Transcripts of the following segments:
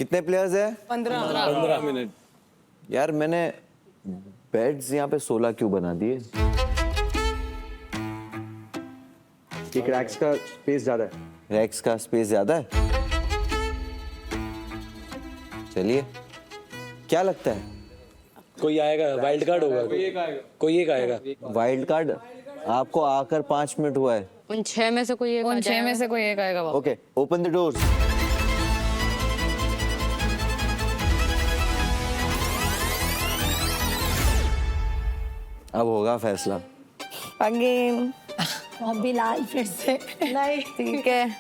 कितने प्लेयर्स हैं? 15 मिनट। यार मैंने बेड्स यहाँ पे 16 क्यों बना दिए? एक रैक्स का स्पेस ज्यादा है। रैक्स का स्पेस ज्यादा है। चलिए, क्या लगता है? कोई आएगा, वाइल्ड कार्ड होगा, कोई एक आएगा। Wild card? आपको आकर 5 मिनट हुआ है। उन 6 में से कोई एक आएगा। Okay, open the doors. अब होगा फैसला। अगेन अभी लाल फिर से नहीं। ठीक है।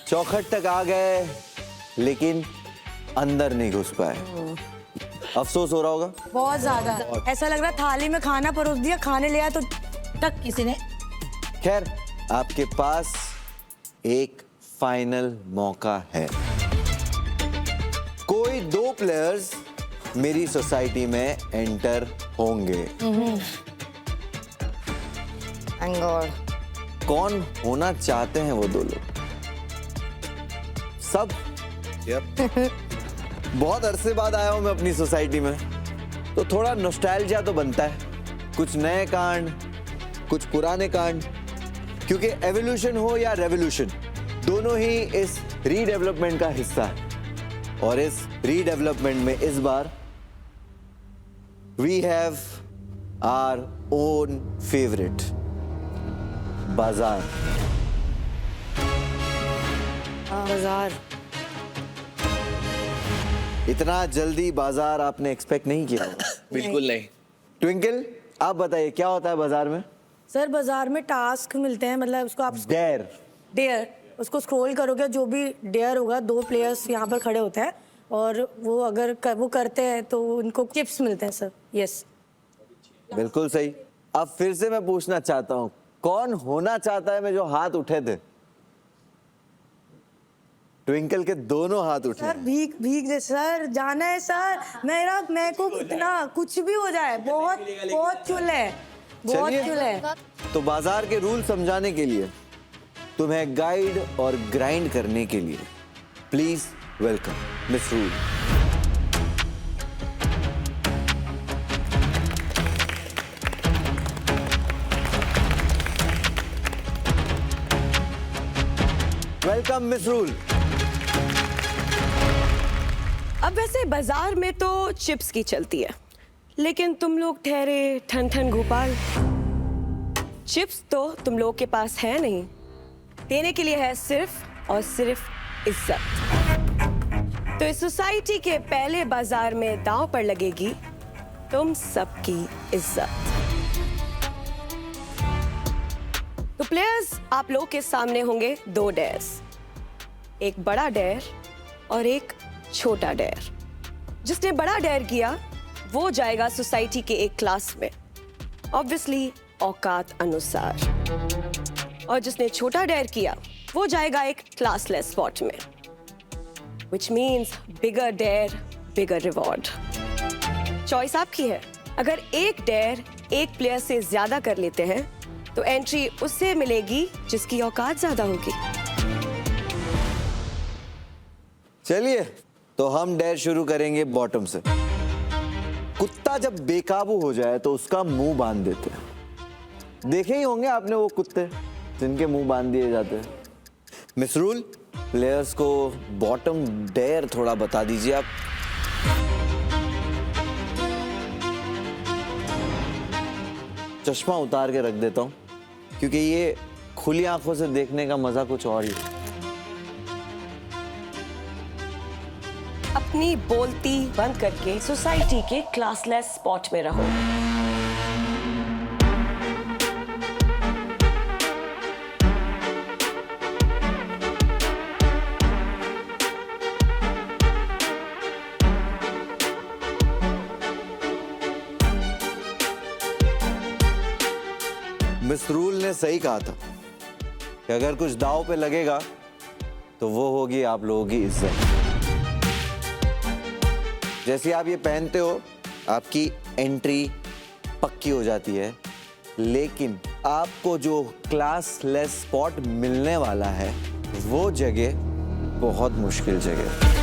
चौखट तक आ गए लेकिन अंदर नहीं घुस पाए। अफसोस हो रहा होगा। बहुत ज्यादा ऐसा लग रहा थाली में खाना परोस दिया, खाने लिया तो तक किसी ने। खैर, आपके पास एक फाइनल मौका है। कोई 2 प्लेयर्स मेरी सोसाइटी में एंटर होंगे। कौन होना चाहते हैं वो 2 लोग? सब? बहुत अरसे बाद आया हूं मैं अपनी सोसाइटी में, तो थोड़ा नॉस्टैल्जिया तो बनता है। कुछ नए कांड, कुछ पुराने कांड, क्योंकि एवोल्यूशन हो या रेवोल्यूशन, दोनों ही इस रीडेवलपमेंट का हिस्सा है। और इस रीडेवलपमेंट में इस बार we have our own favourite, bazaar. बाजार इतना जल्दी बाजार आपने एक्सपेक्ट नहीं किया होगा। बिल्कुल नहीं। ट्विंकल, आप बताइए क्या होता है बाजार में? सर, बाजार में टास्क मिलते हैं, मतलब उसको आप डेयर उसको स्क्रॉल करोगे, जो भी डेयर होगा 2 प्लेयर्स यहाँ पर खड़े होते हैं और वो अगर वो करते हैं तो उनको चिप्स मिलते हैं सर। यस, बिल्कुल सही। अब फिर से मैं पूछना चाहता हूँ, कौन होना चाहता है? मैं जो हाथ उठे थे, ट्विंकल के दोनों हाथ उठे। सर भीग दे सर, जाना है सर। मेरे को इतना कुछ भी हो जाए, बहुत चुल है, बहुत चलिए। चुल है। तो बाजार के रूल समझाने के लिए, तुम्हें गाइड और ग्राइंड करने के लिए please welcome miss rule. Welcome miss rule. अब वैसे बाजार में तो चिप्स की चलती है, लेकिन तुम लोग ठहरे ठन ठन गोपाल, चिप्स तो तुम लोग के पास है नहीं। देने के लिए है सिर्फ और सिर्फ इज्जत। तो इस सोसाइटी के पहले बाजार में दांव पर लगेगी तुम सबकी इज्जत। तो प्लेयर्स, आप लोग के सामने होंगे 2 डेयर्स, एक बड़ा डेयर और एक छोटा डेयर। जिसने बड़ा डेयर किया वो जाएगा सोसाइटी के एक क्लास में, ऑब्वियसली औकात अनुसार, और जिसने छोटा डेयर किया वो जाएगा एक क्लासलेस स्पॉट में, which means bigger dare, bigger reward. Choice आपकी है। अगर एक डेयर एक प्लेयर से ज्यादा कर लेते हैं तो एंट्री उससे मिलेगी जिसकी औकात ज्यादा होगी। चलिए, तो हम डेयर शुरू करेंगे बॉटम से। कुत्ता जब बेकाबू हो जाए तो उसका मुंह बांध देते हैं। देखे ही होंगे आपने वो कुत्ते जिनके मुंह बांध दिए जाते हैं। मिस रूल, प्लेयर्स को बॉटम डेयर थोड़ा बता दीजिए आप। चश्मा उतार के रख देता हूं क्योंकि ये खुली आंखों से देखने का मजा कुछ और ही है। अपनी बोलती बंद करके सोसाइटी के क्लासलेस स्पॉट में रहो। मिस रूल ने सही कहा था कि अगर कुछ दांव पे लगेगा तो वो होगी आप लोगों की इज्जत। जैसे आप ये पहनते हो आपकी एंट्री पक्की हो जाती है, लेकिन आपको जो क्लासलेस स्पॉट मिलने वाला है वो जगह बहुत मुश्किल जगह।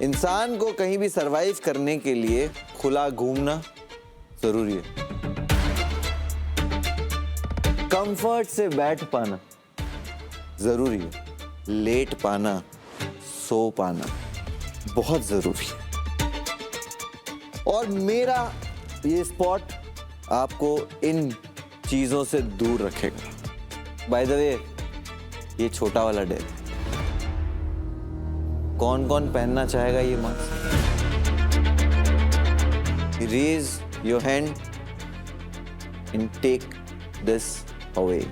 इंसान को कहीं भी सरवाइव करने के लिए खुला घूमना जरूरी है। कंफर्ट से बैठ पाना जरूरी है। लेट पाना, सो पाना बहुत जरूरी है। और मेरा ये स्पॉट आपको इन चीजों से दूर रखेगा। बाय द वे, ये छोटा वाला डेयर, कौन कौन पहनना चाहेगा ये mask? Raise your hand and take this away.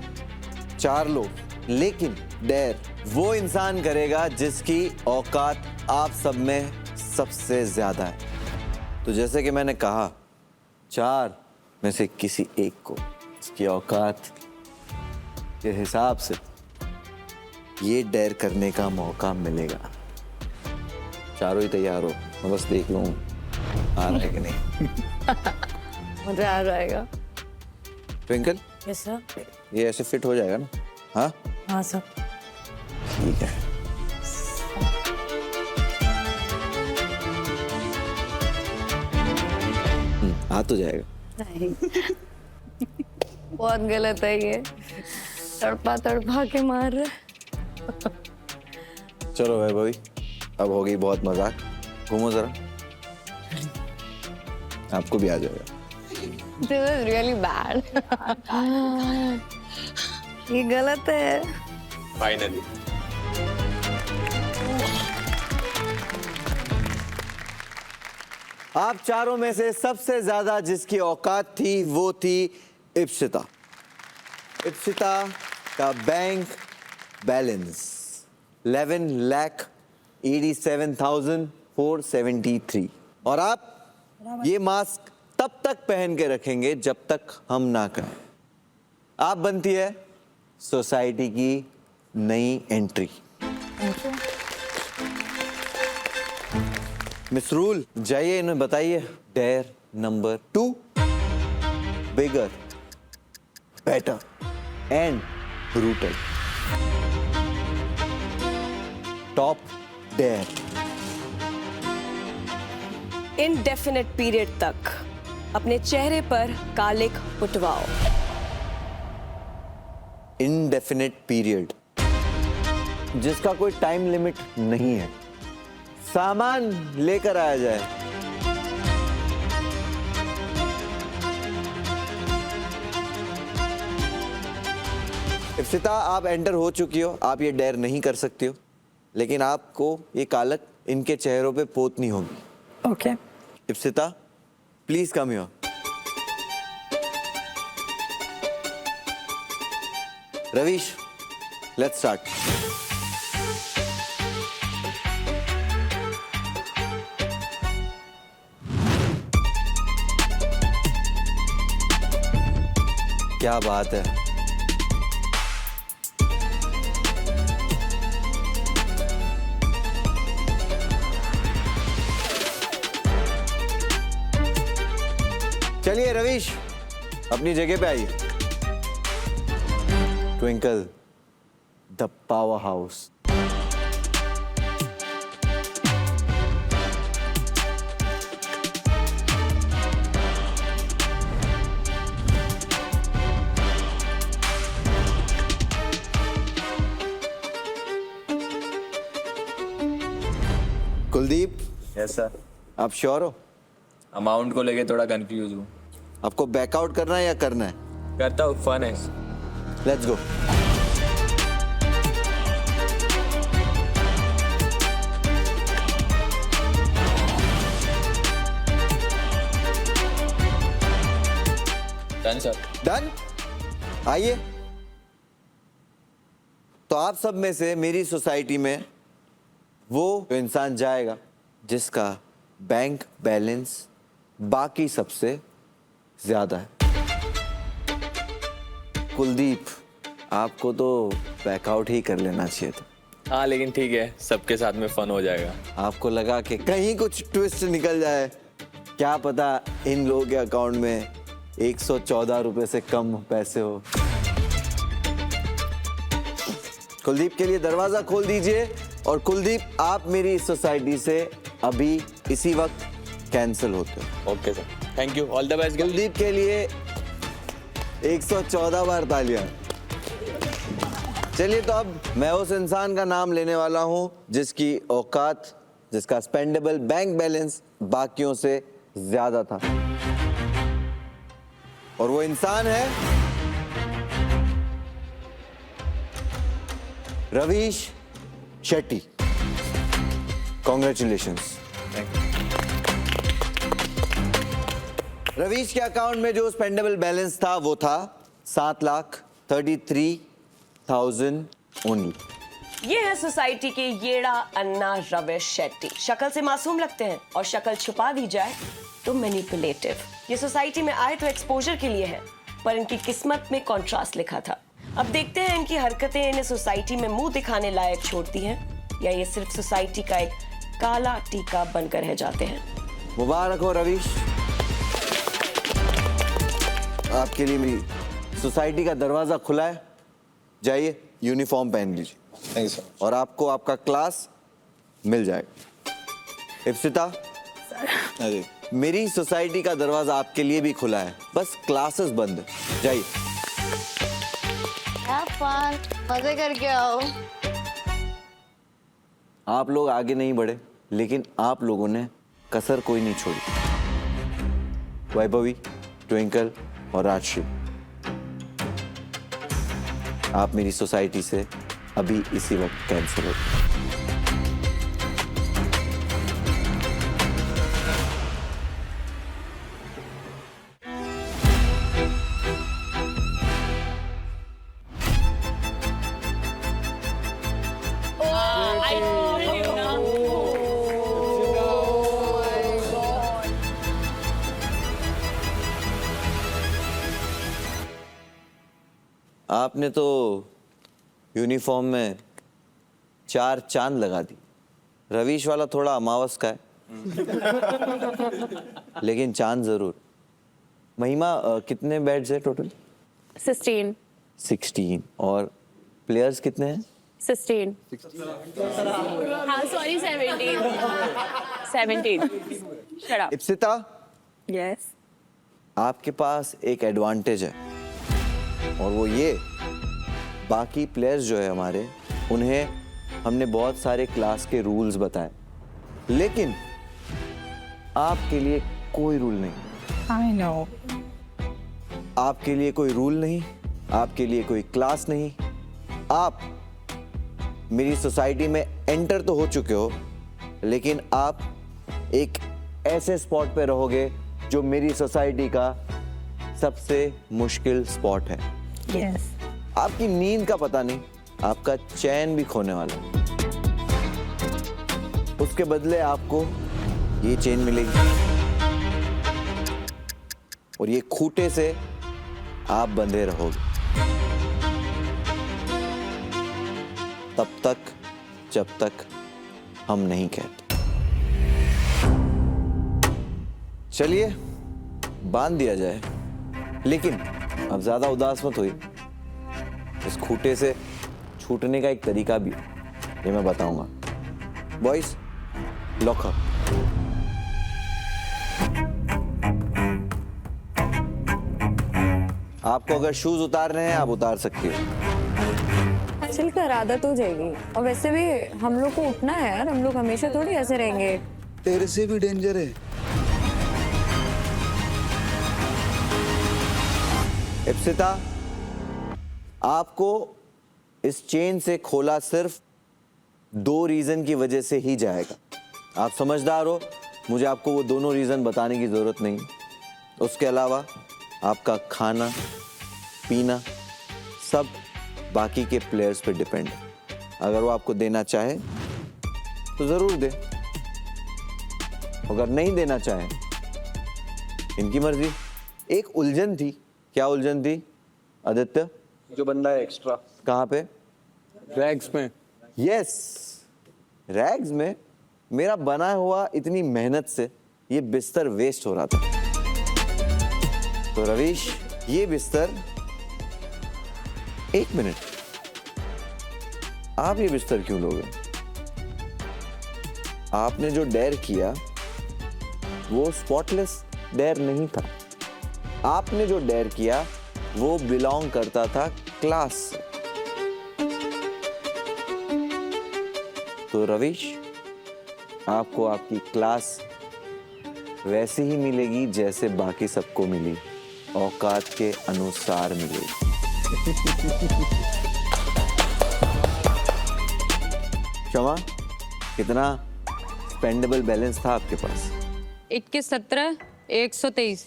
4 लोग, लेकिन डेयर वो इंसान करेगा जिसकी औकात आप सब में सबसे ज्यादा है। तो जैसे कि मैंने कहा, 4 में से किसी एक को इसकी औकात के हिसाब से ये डेयर करने का मौका मिलेगा। चारों ही तैयार हो? मैं बस देख लूं आ रहा है कि नहीं। मुझे आ जाएगा। Twinkle, yes sir. ये ऐसे फिट हो जाएगा ना? हाँ हाँ सर। ठीक है। आ तो जाएगा। नहीं बहुत गलत है ये, तड़पा तड़पा के मार रहे। चलो भाई भाई, अब हो गई बहुत मजाक। घूमो जरा, आपको भी आ जाएगा। This is really bad. ये गलत है। फाइनली आप चारों में से सबसे ज्यादा जिसकी औकात थी वो थी इप्सिता। इप्सिता का बैंक बैलेंस 11,87,473। और आप ये मास्क तब तक पहन के रखेंगे जब तक हम ना कहें। आप बनती है सोसाइटी की नई एंट्री। मिस रूल, जाइए इन्हें बताइए dare number 2, bigger, better and rooted. Top dare. Indefinite period तक अपने चेहरे पर कालिक उठवाओ। इनडेफिनेट पीरियड, जिसका कोई टाइम लिमिट नहीं है। सामान लेकर आया जाए। इप्सिता, आप एंटर हो चुकी हो। आप ये डेयर नहीं कर सकती हो, लेकिन आपको ये कालक इनके चेहरों पे पोतनी होगी। Okay. Ipsita, please come here. Ravish, let's start. क्या बात है। चलिए रवीश, अपनी जगह पे आइए। Twinkle, the power house. Kuldeep, yes sir. आप श्योर हो? अमाउंट को लेके थोड़ा कंफ्यूज हूँ। आपको बैकआउट करना है या करना है? करता हूँ, फन है। Let's go. Done sir. Done. आइए। तो आप सब में से मेरी सोसाइटी में वो इंसान जाएगा जिसका बैंक बैलेंस बाकी सबसे ज्यादा है। कुलदीप, आपको तो बैकआउट ही कर लेना चाहिए था। हाँ लेकिन ठीक है, सबके साथ में फन हो जाएगा। आपको लगा कि कहीं कुछ ट्विस्ट निकल जाए। क्या पता इन लोगों के अकाउंट में 114 रुपए से कम पैसे हो। कुलदीप के लिए दरवाजा खोल दीजिए और कुलदीप आप मेरी इस सोसाइटी से अभी इसी वक्त कैंसिल होते हो। Okay sir, thank you, all the best. Kuldeep के लिए 114 बार तालियां। चलिए तो अब मैं उस इंसान का नाम लेने वाला हूं जिसकी औकात, जिसका स्पेंडेबल बैंक बैलेंस बाकियों से ज्यादा था, और वो इंसान है रवीश शेट्टी। कॉन्ग्रेचुलेशंस। रवीश के अकाउंट में जो स्पेंडेबल बैलेंस था वो था 7,33,000 ओनली। ये है सोसाइटी के येड़ा अन्ना रवीश शेट्टी। शक्ल से मासूम लगते हैं और शक्ल छुपा दी जाए तो मैनिपुलेटिव। ये सोसाइटी में आए तो एक्सपोजर के लिए है, पर इनकी किस्मत में कॉन्ट्रास्ट लिखा था। अब देखते हैं इनकी हरकतें इन्हें सोसाइटी में मुंह दिखाने लायक छोड़ती हैं या ये सिर्फ सोसाइटी का एक काला टीका बनकर रह जाते हैं। मुबारक हो रवीश, आपके लिए मेरी सोसाइटी का दरवाजा खुला है। जाइए यूनिफॉर्म पहन लीजिए। Thank you sir. और आपको आपका क्लास मिल जाएगा। इप्सिता, अरे मेरी सोसाइटी का दरवाजा आपके लिए भी खुला है, बस क्लासेस बंद है। जाइए। मजे करके आओ। आप लोग आगे नहीं बढ़े, लेकिन आप लोगों ने कसर कोई नहीं छोड़ी। वैभवी, ट्विंकल और राजश्री, आप मेरी सोसाइटी से अभी इसी वक्त कैंसिल हो। आपने तो यूनिफॉर्म में 4 चांद लगा दी। रवीश वाला थोड़ा अमावस का है लेकिन चांद जरूर। महिमा, कितने बेड्स है टोटल? 16। और प्लेयर्स कितने हैं? 16 हाँ sorry 17 shut up. Ipsita, yes आपके पास एक एडवांटेज है, और वो ये, बाकी प्लेयर्स जो है हमारे, उन्हें हमने बहुत सारे क्लास के रूल्स बताए, लेकिन आपके लिए कोई रूल नहीं। I know. आपके लिए कोई रूल नहीं, आपके लिए कोई क्लास नहीं। आप मेरी सोसाइटी में एंटर तो हो चुके हो, लेकिन आप एक ऐसे स्पॉट पे रहोगे जो मेरी सोसाइटी का सबसे मुश्किल स्पॉट है। यस आपकी नींद का पता नहीं, आपका चैन भी खोने वाला है। उसके बदले आपको ये चेन मिलेगी, और ये खूंटे से आप बंधे रहोगे तब तक जब तक हम नहीं कहते। चलिए बांध दिया जाए, लेकिन अब ज्यादा उदास मत होइए। इस खूंटे से छूटने का एक तरीका भी है, ये मैं बताऊंगा। Boys, lock up. आपको अगर शूज उतारने हैं आप उतार सकते हो। चल कर आदत हो जाएगी, और वैसे भी हम लोग को उठना है यार, हम लोग हमेशा थोड़ी ऐसे रहेंगे। तेरे से भी डेंजर है। इप्सिता, आपको इस चेन से खोला सिर्फ 2 रीजन की वजह से ही जाएगा। आप समझदार हो, मुझे आपको वो दोनों रीजन बताने की जरूरत नहीं। उसके अलावा आपका खाना पीना सब बाकी के प्लेयर्स पे डिपेंड है। अगर वो आपको देना चाहे तो जरूर दे, अगर नहीं देना चाहे इनकी मर्जी। एक उलझन थी। क्या उलझन थी आदित्य? जो बंदा है एक्स्ट्रा कहाँ पे? रैग्स में। यस, रैग्स में। मेरा बना हुआ इतनी मेहनत से ये बिस्तर वेस्ट हो रहा था। तो रवीश, ये बिस्तर 1 मिनट आप ये बिस्तर क्यों लोगे? आपने जो डेयर किया वो स्पॉटलेस डेयर नहीं था। आपने जो डेयर किया वो बिलोंग करता था क्लास से। तो रवीश, आपको आपकी क्लास वैसे ही मिलेगी जैसे बाकी सबको मिली, औकात के अनुसार मिलेगी। क्षमा, कितना स्पेंडेबल बैलेंस था आपके पास? 21 123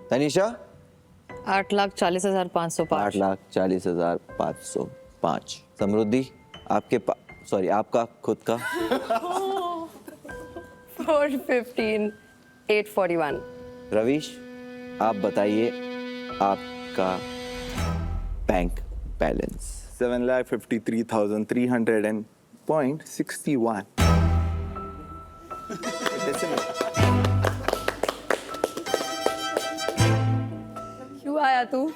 तनीषा? 8,40,505 8,40,505। समृद्धि, आपका खुद का? 415,841 रवीश, आप बताइए आपका बैंक बैलेंस। 7,53,300.61. क्यों आया तू?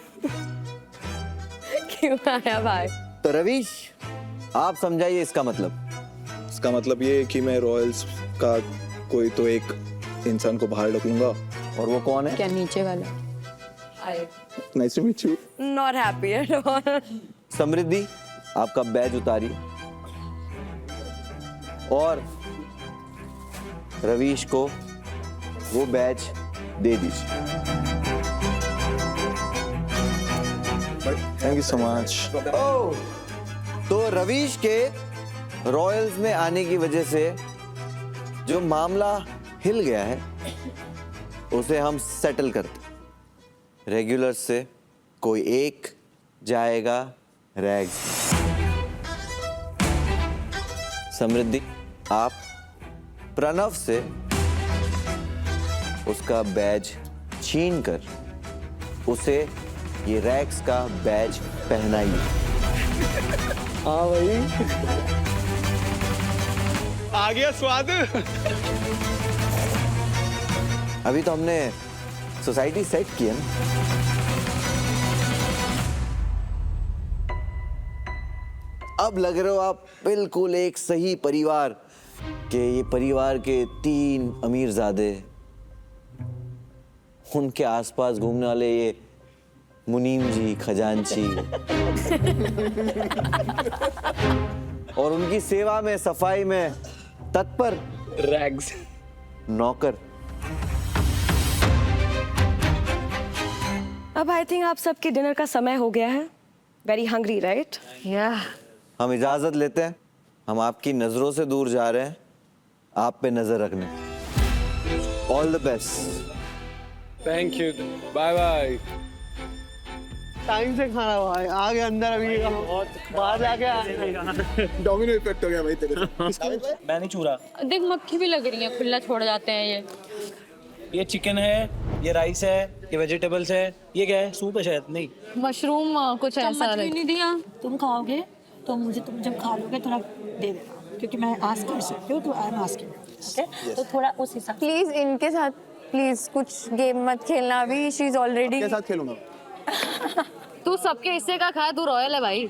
क्यों आया भाई? तो रवीश, आप समझाइए इसका मतलब। इसका मतलब ये है कि मैं रॉयल्स का कोई तो एक इंसान को बाहर रखूंगा। और वो कौन है? क्या नीचे वाला? Nice to meet you. Not happy at all. Samriddhi, आपका बैज उतारिए और रवीश को वो बैज दे दीजिए। Thank you so much. तो रवीश के रॉयल्स में आने की वजह से जो मामला हिल गया है उसे हम सेटल करते। रेगुलर से कोई एक जाएगा रैग्स। समृद्धि, आप प्रणव से उसका बैज छीन कर उसे ये रैग्स का बैज पहनाइए। हाँ भाई, आ गया स्वाद। अभी तो हमने सोसाइटी सेट की है ना। अब लग रहे हो आप बिल्कुल एक सही परिवार के। ये परिवार के 3 अमीरजादे, उनके आसपास घूमने वाले ये मुनीम जी, खजांची और उनकी सेवा में, सफाई में तत्पर रैग्स। नौकर। अब आई थिंक आप सबके डिनर का समय हो गया है। Very hungry right? हम इजाजत लेते हैं। हम आपकी नजरों से दूर जा रहे हैं, आप पे नजर रखने। All the best. Thank you, bye bye. Time से खाना भाई, आ गया अंदर अभी बाहर जाके डोमिनो इफेक्ट हो गया भाई तेरे। मैं नहीं छू रहा। देख मक्खी भी लग रही है, खुला छोड़ जाते हैं ये चिकन है, ये राइस है, ये वेजिटेबल्स है, ये क्या है? सूप है शायद। नहीं, मशरूम कुछ ऐसा नहीं दिया। तुम खाओगे तो मुझे, तुम जब खा लोगे थोड़ा दे देना, क्योंकि मैं आस्क कर सकती हूँ, तो आई एम आस्किंग, ओके? तो थोड़ा उस हिसाब से। प्लीज इनके साथ प्लीज कुछ गेम मत खेलना अभी। She is already. के साथ खेलूंगा। तू सबके हिस्से का खा, तू रॉयल है भाई।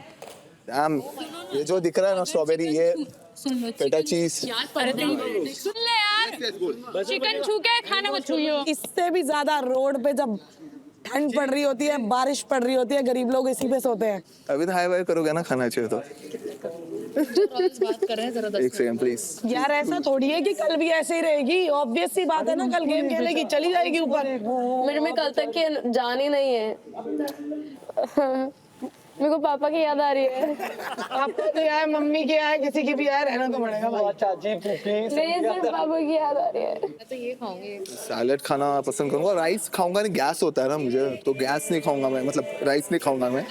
ये जो दिख रहा है ना स्ट्रॉबेरी, ये पेटा चीज। सुन ले यार, चिकन छू के खाना मत छूइयो। इससे भी ज्यादा रोड पे जब ठंड पड़ रही होती है, बारिश पड़ रही होती है, गरीब लोग इसी पे सोते हैं। अभी तो हाई वाई करोगे ना, खाना चाहिए तो। बात कर रहे हैं जरा। एक सेकंड प्लीज। यार ऐसा थोड़ी है कि कल भी ऐसे ही रहेगी। ऑब्वियस सी बात है ना, कल गेम खेलेगी, चली जाएगी ऊपर। मेरे में कल तक की जान ही नहीं है। मेरे को पापा की याद आ रही है। आपको तो यार मम्मी की आए, किसी की भी आए, रहना तो पड़ेगा भाई। चाची नहीं, सिर्फ पापा की याद आ रही है। तो ये खाऊंगी। सैलेड खाना पसंद करूंगा। राइस खाऊंगा नहीं, गैस होता है ना मुझे, तो गैस नहीं खाऊंगा मैं, मतलब राइस नहीं खाऊंगा मैं।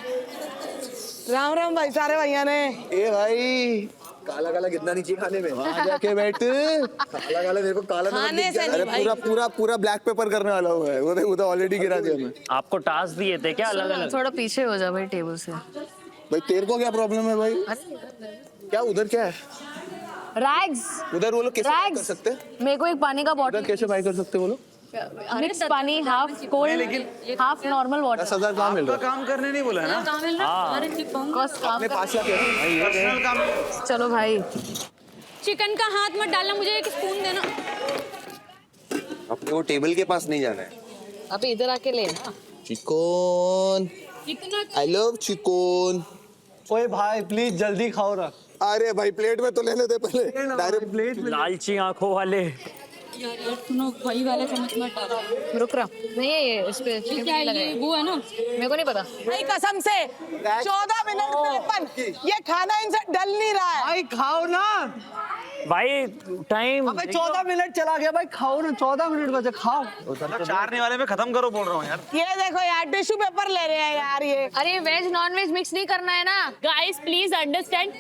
राम राम भाई, सारे भैया ने। ए भाई, काला काला कितना नीचे खाने में, वहां जाके बैठ। काला काला मेरे को काला खाने से अरे नहीं पूरा पूरा पूरा ब्लैक पेपर करने वाला हूँ मैं। वो तो ऑलरेडी गिरा दिया मैं। आपको टास्क दिए थे क्या अलग अलग? थोड़ा पीछे हो जा भाई टेबल से। भाई तेरे को क्या प्रॉब्लम है भाई? क्या उधर क्या है? रैग्स। उधर वो लोग कैसे बाय कर Rags. सकते हैं? मेरे को एक पानी का उधर बॉटल। कैसे बाय कर सकते हैं वो लोग? मिक्स पानी, half cold, half normal water. 10,000 कहाँ मिल रहा है? काम करने नहीं बोला ना। अपने 5 लाख है। चलो भाई, चिकन का हाथ मत डालना, मुझे एक स्पून देना। अपने वो टेबल के पास नहीं जाना है। अभी इधर आके लेना। चिकन, इतना आई लव चिकन। ओए भाई प्लीज जल्दी खाओ ना। अरे भाई प्लेट में तो लेने दे पहले। डायरेक्ट प्लेट में लालची आंखों वाले। यार सुनो, वही वाला चम्मच मत डालो। रुक रहा नहीं है इस पे क्या है ये, वो है ना? मेरे को नहीं पता। भाई कसम से 14 मिनट 53, ये खाना इनसे डल नहीं रहा है। भाई खाओ ना। भाई टाइम अबे 14 मिनट चला गया भाई, खाओ ना, 14 मिनट बचे, खाओ। चारने वाले में खत्म करो बोल रहा हूँ यार। ये देखो यार, टिश्यू पेपर ले रहे हैं यार ये। अरे वेज नॉन वेज मिक्स नहीं करना है ना गाइस प्लीज अंडरस्टैंड,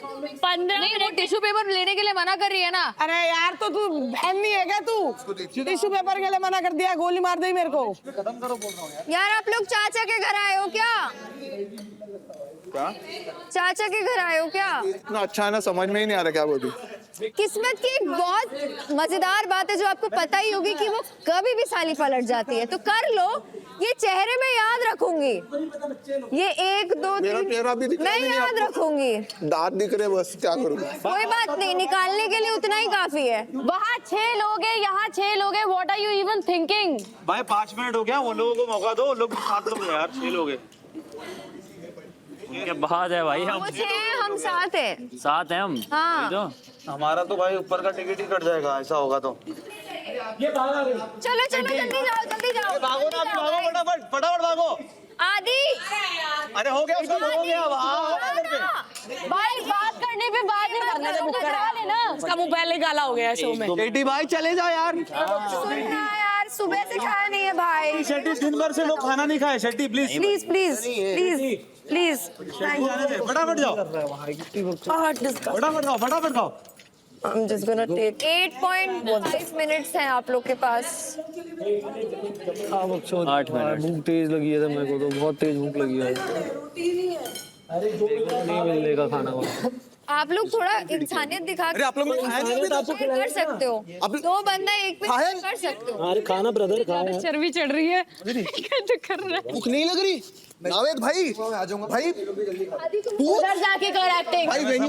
15 नहीं, वो मिनट टिश्यू पेपर लेने के लिए मना कर रही है ना। अरे यार तो तू बहन नहीं है क्या तू? टिश्यू पेपर के लिए मना कर दिया, गोली मार दी मेरे को। यार आप लोग चाचा के घर आए हो क्या? चाचा के घर आए हो क्या? इतना अच्छा है ना, समझ में ही नहीं आ रहा क्या बोलती। किस्मत की एक बहुत मजेदार बात है जो आपको पता ही होगी कि वो कभी भी साली पलट जाती है, तो कर लो। ये चेहरे में याद रखूंगी, ये 1 2 मेरा 3 चेहरा भी दिख रहा मैं नहीं याद आपको। रखूंगी। दांत दिख रहे बस, क्या करूँ? कोई बात नहीं, निकालने के लिए उतना ही काफी है। वहाँ 6 लोग हैं, यहाँ 6 लोग हैं। What are you even thinking? भाई 5 मिनट हो गया, वो लोगों को मौका दो। लोग 7 लोग हैं यार, 6 लोग हैं। उनके बाद है भाई, हम वो 6 हैं, हम 7 हैं। 7 हैं हम। हाँ। तो हमारा तो भाई ऊपर का टिकट ही कट जाएगा, ऐसा होगा तो। चलो चलो जल्दी जाओ, जल्दी जाओ। भागो ना, भागो फटाफट, फटाफट भागो। आदि, अरे हो गया उसका, हो गया। भाई बात करने पे बात नहीं करना, तो करा लेना। उसका मुंह पहले काला हो गया शो में। बेटी भाई चले जाओ यार। सुन रहा है यार, सुबह से खाया नहीं है भाई। शेट्टी दिन भर से लोग खाना नहीं खाए। Shetty please please please please please. फटाफट जाओ, फटाफट खाओ, फटाफट खाओ। I'm just gonna take 8.5 minutes हैं आप लोग के पास। 8 मिनट। भूख तेज लगी है मेरे को, तो बहुत तेज भूख लगी है। नहीं मिलने का खाना वहाँ। आप लोग थोड़ा इंसानियत दिखा के आप लोग ने खाया नहीं अभी तक? आपको कर सकते हो। 2 बंदा एक पे खाया? कर सकते हो। अरे खाना ब्रदर खाया। चर्बी चढ़ रही है। क्या कर रहा है? भूख नहीं लग रही? नावेद भाई, भाई उधर जाके कर एक्टिंग। भाई वेन्यू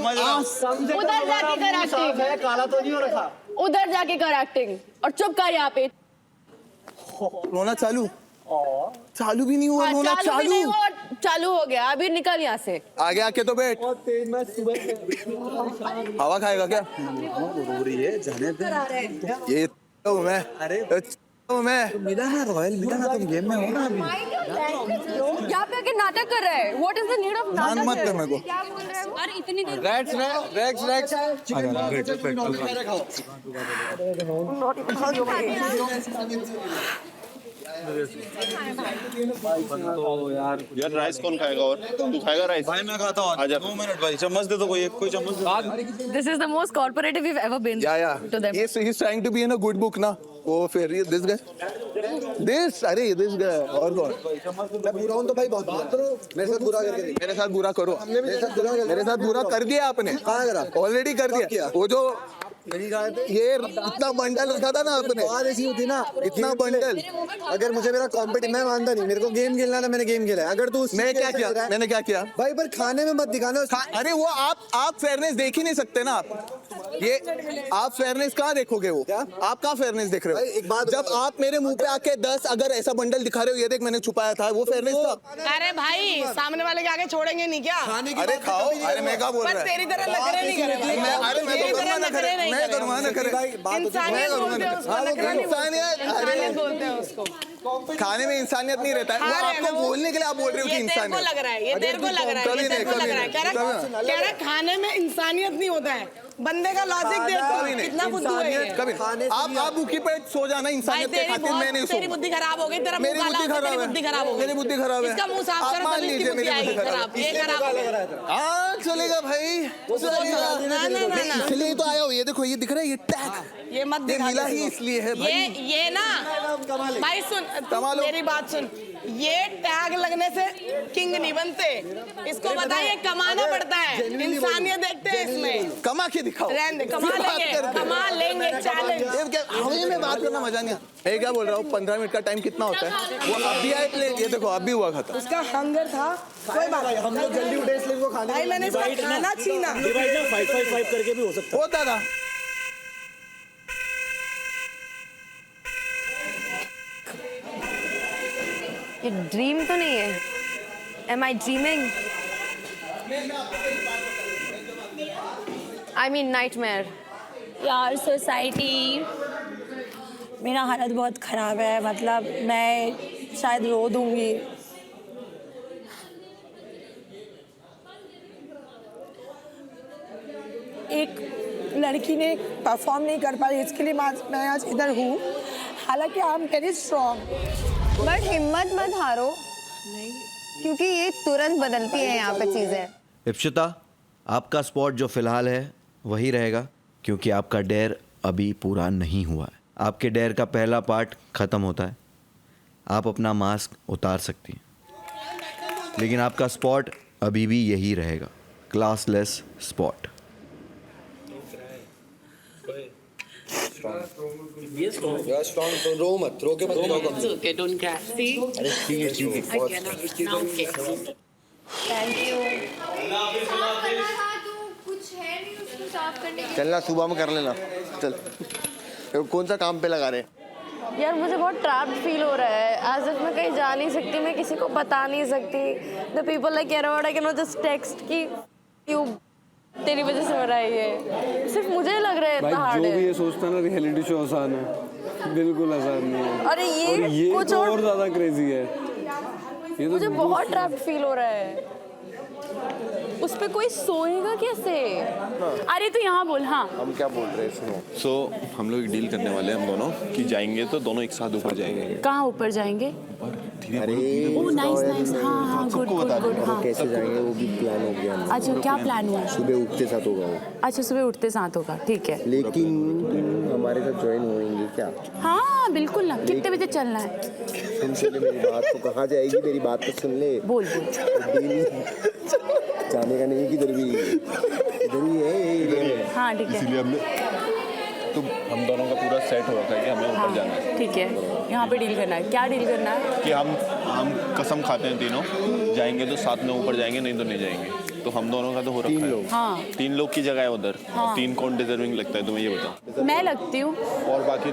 उधर जाके कर एक्टिंग। काला तो नहीं हो रखा। उधर जाके कर एक्टिंग और चुप कर यहाँ पे। रोना चालू भी नहीं हुआ। रोना चालू भी नहीं हुआ और चालू हो गया। अभी निकल यहाँ से। आगे आके तो बैठ। बहुत तेज, मैं सुबह हवा खाएगा क्या? रो रही है, जाने दे। ये तो मैं, अरे तो मैं मिला ना रॉयल, मिला ना, तुम गेम में हो ना अभी। यहाँ पे आके नाटक कर रहे हैं। What is the need of मान नाटक? मत कर मेरे को। क्या बोल रहे हैं वो? और इतनी देर तो यार राइस कौन खाएगा? और तू खाएगा राइस? भाई मैं खाता हूँ। 2 मिनट भाई, चम्मच दे दो, कोई चम्मच दे। This is the most cooperative we've ever been to them. Yes, he's trying to be in a good book ना। वो फिर ये this guy, अरे this guy और कौन? मैं बुरा हूँ तो भाई बहुत मेरे साथ बुरा करके देखो। मेरे साथ बुरा करो। मेरे साथ बुरा कर दिया आपने। कहाँ करा? ऑलरेडी कर दिया। वो जो ये इतना बंडल रखा था ना आपने, बात ऐसी होती ना, इतना बंडल। अगर मुझे मेरा कॉम्पिटिशन, मैं मानता नहीं, मेरे को गेम खेलना था, मैंने गेम खेला है। अगर तू मैं क्या किया? मैंने क्या किया भाई? पर खाने में मत दिखाना। अरे वो आप फेयरनेस देख ही नहीं सकते ना। ये आप फेयरनेस कहाँ देखोगे? वो आप कहाँ फेयरनेस देख रहे हो? एक बात जब आप मेरे मुंह पे आके 10 अगर ऐसा बंडल दिखा रहे हो, ये देख मैंने छुपाया था, वो फेयरनेस था? अरे भाई सामने वाले के आगे छोड़ेंगे नहीं क्या? अरे खाओ। अरे मैं क्या बोल रहा है? तेरी तरह नखरे नहीं करेंगे। अरे मैं तो करूँगा ना करे, मैं करूँगा ना करे। इंसानियत बोलते हैं उसको, नखरा नहीं बोलते। इंसानियत बोलते हैं उसको। खाने में इंसानियत नहीं रहता है। वो आपको बोलने के लिए आप बोल रहे हो कि ये तेरे को इंसानियत। लग रहा है, ये तेरे को लग रहा है, ये तेरे को लग रहा है। कह रहा खाने में इंसानियत नहीं होता है। बंदे का लॉजिक देखो कितना बुद्धू है ये। कभी आप भूखी पेट सो जाना इंसानियत के खातिर। मैं नहीं तेरी बुद्धि खराब हो गई, तेरा मुंह काला हो गया, तेरी बुद्धि खराब हो गई। मेरी बुद्धि खराब है। इसका मुंह साफ करो तभी इसकी बुद्धि आएगी खराब। ये खराब हो गया। हाँ चलेगा भाई, ना इसलिए तो आया हो। ये देखो, ये दिख रहा है, ये टैग ये मत ये मिला ही इसलिए है भाई। ये ना भाई सुन, मेरी बात सुन, ये टैग लगने से किंग नहीं बनते। इसको बताइए कमाना पड़ता है। इंसानियत देखते हैं इसमें। कमा के दिखाओ। रहने दे, कमा लेंगे, कमा लेंगे, ये क्या हमें में बात करना मजा नहीं आता। ये क्या बोल रहा हूँ 15 मिनट का टाइम कितना होता है? वो अभी आए प्लेट, ये देखो अभी हुआ खत्म। उसका हंगर था, कोई बात नहीं, हम लोग जल्दी उठे इसलिए वो खाने भाई मैंने इसका खाना छीना। डिवाइड ना 5-5-5 करके भी हो सकता होता था। ये ड्रीम तो नहीं है? Am I dreaming? I mean nightmare. यार सोसाइटी, मेरा हालत बहुत ख़राब है, मतलब मैं शायद रो दूंगी। एक लड़की ने परफॉर्म नहीं कर पाई, इसके लिए मैं आज इधर हूँ। हालांकि I am very strong. But हिम्मत मत हारो, क्योंकि ये तुरंत बदलती है यहाँ पे चीजें। इप्शिता, आपका स्पॉट जो फिलहाल है वही रहेगा, क्योंकि आपका डेयर अभी पूरा नहीं हुआ है। आपके डेयर का पहला पार्ट खत्म होता है, आप अपना मास्क उतार सकती हैं, लेकिन आपका स्पॉट अभी भी यही रहेगा, क्लासलेस स्पॉट। रो मत, रो के मत दिखाओ। चलना सुबह में कर लेना, चल। कौन सा काम पे लगा रहे? यार मुझे बहुत ट्रैप्ड फील हो रहा है, एज इफ मैं कहीं जा नहीं सकती, मैं किसी को बता नहीं सकती। The people like around I can not just text कि यू तेरी वजह से हो रहा है ये। सिर्फ मुझे लग रहा है इतना हार्ड है। जो भी ये सोचता है ना रियलिटी शो आसान है, बिल्कुल आसान नहीं है। अरे ये कुछ तो और ज्यादा क्रेजी है। ये तो मुझे बहुत ट्रैप्ड फील हो रहा है। उस पे कोई सोएगा कैसे? अरे तू यहाँ बोल। हाँ, हम क्या बोल रहे हैं सुनो। सो हम लोग एक डील करने वाले हैं हम दोनों कि जाएंगे तो दोनों एक साथ ऊपर जाएंगे। कहाँ ऊपर जाएंगे? ओह नाइस नाइस, हाँ हाँ, गुड गुड गुड। हाँ कैसे जाएंगे वो भी प्लान हो गया। अच्छा, क्या प्लान हुआ? सुबह उठते साथ होगा वो। अच्छा, सुबह उठते साथ होगा, ठीक है। लेकिन तुम हमारे साथ ज्वाइन होंगे क्या? हाँ बिल्कुल ना। कितने बजे चलना है? सुन ले मेरी बात, तो कहाँ जाएगी मेरी बात तो सुन ले। बोल बोल। जाने का नहीं, किधर भी इधर ही है। हाँ ठीक है, इसलिए हमने तो हम दोनों का पूरा सेट हो रखा है कि हमें ऊपर जाना है। ठीक है। यहाँ पे डील करना है। क्या डील करना है? कि हम कसम खाते हैं तीनों, जाएंगे तो साथ में ऊपर जाएंगे, नहीं तो नहीं जाएंगे। तो हम दोनों का तो हो रखा है। हाँ 3 लोग की जगह है उधर। हाँ। 3 कौन डिजर्विंग लगता है तुम्हें ये बताओ? मैं लगती हूँ। और बाकी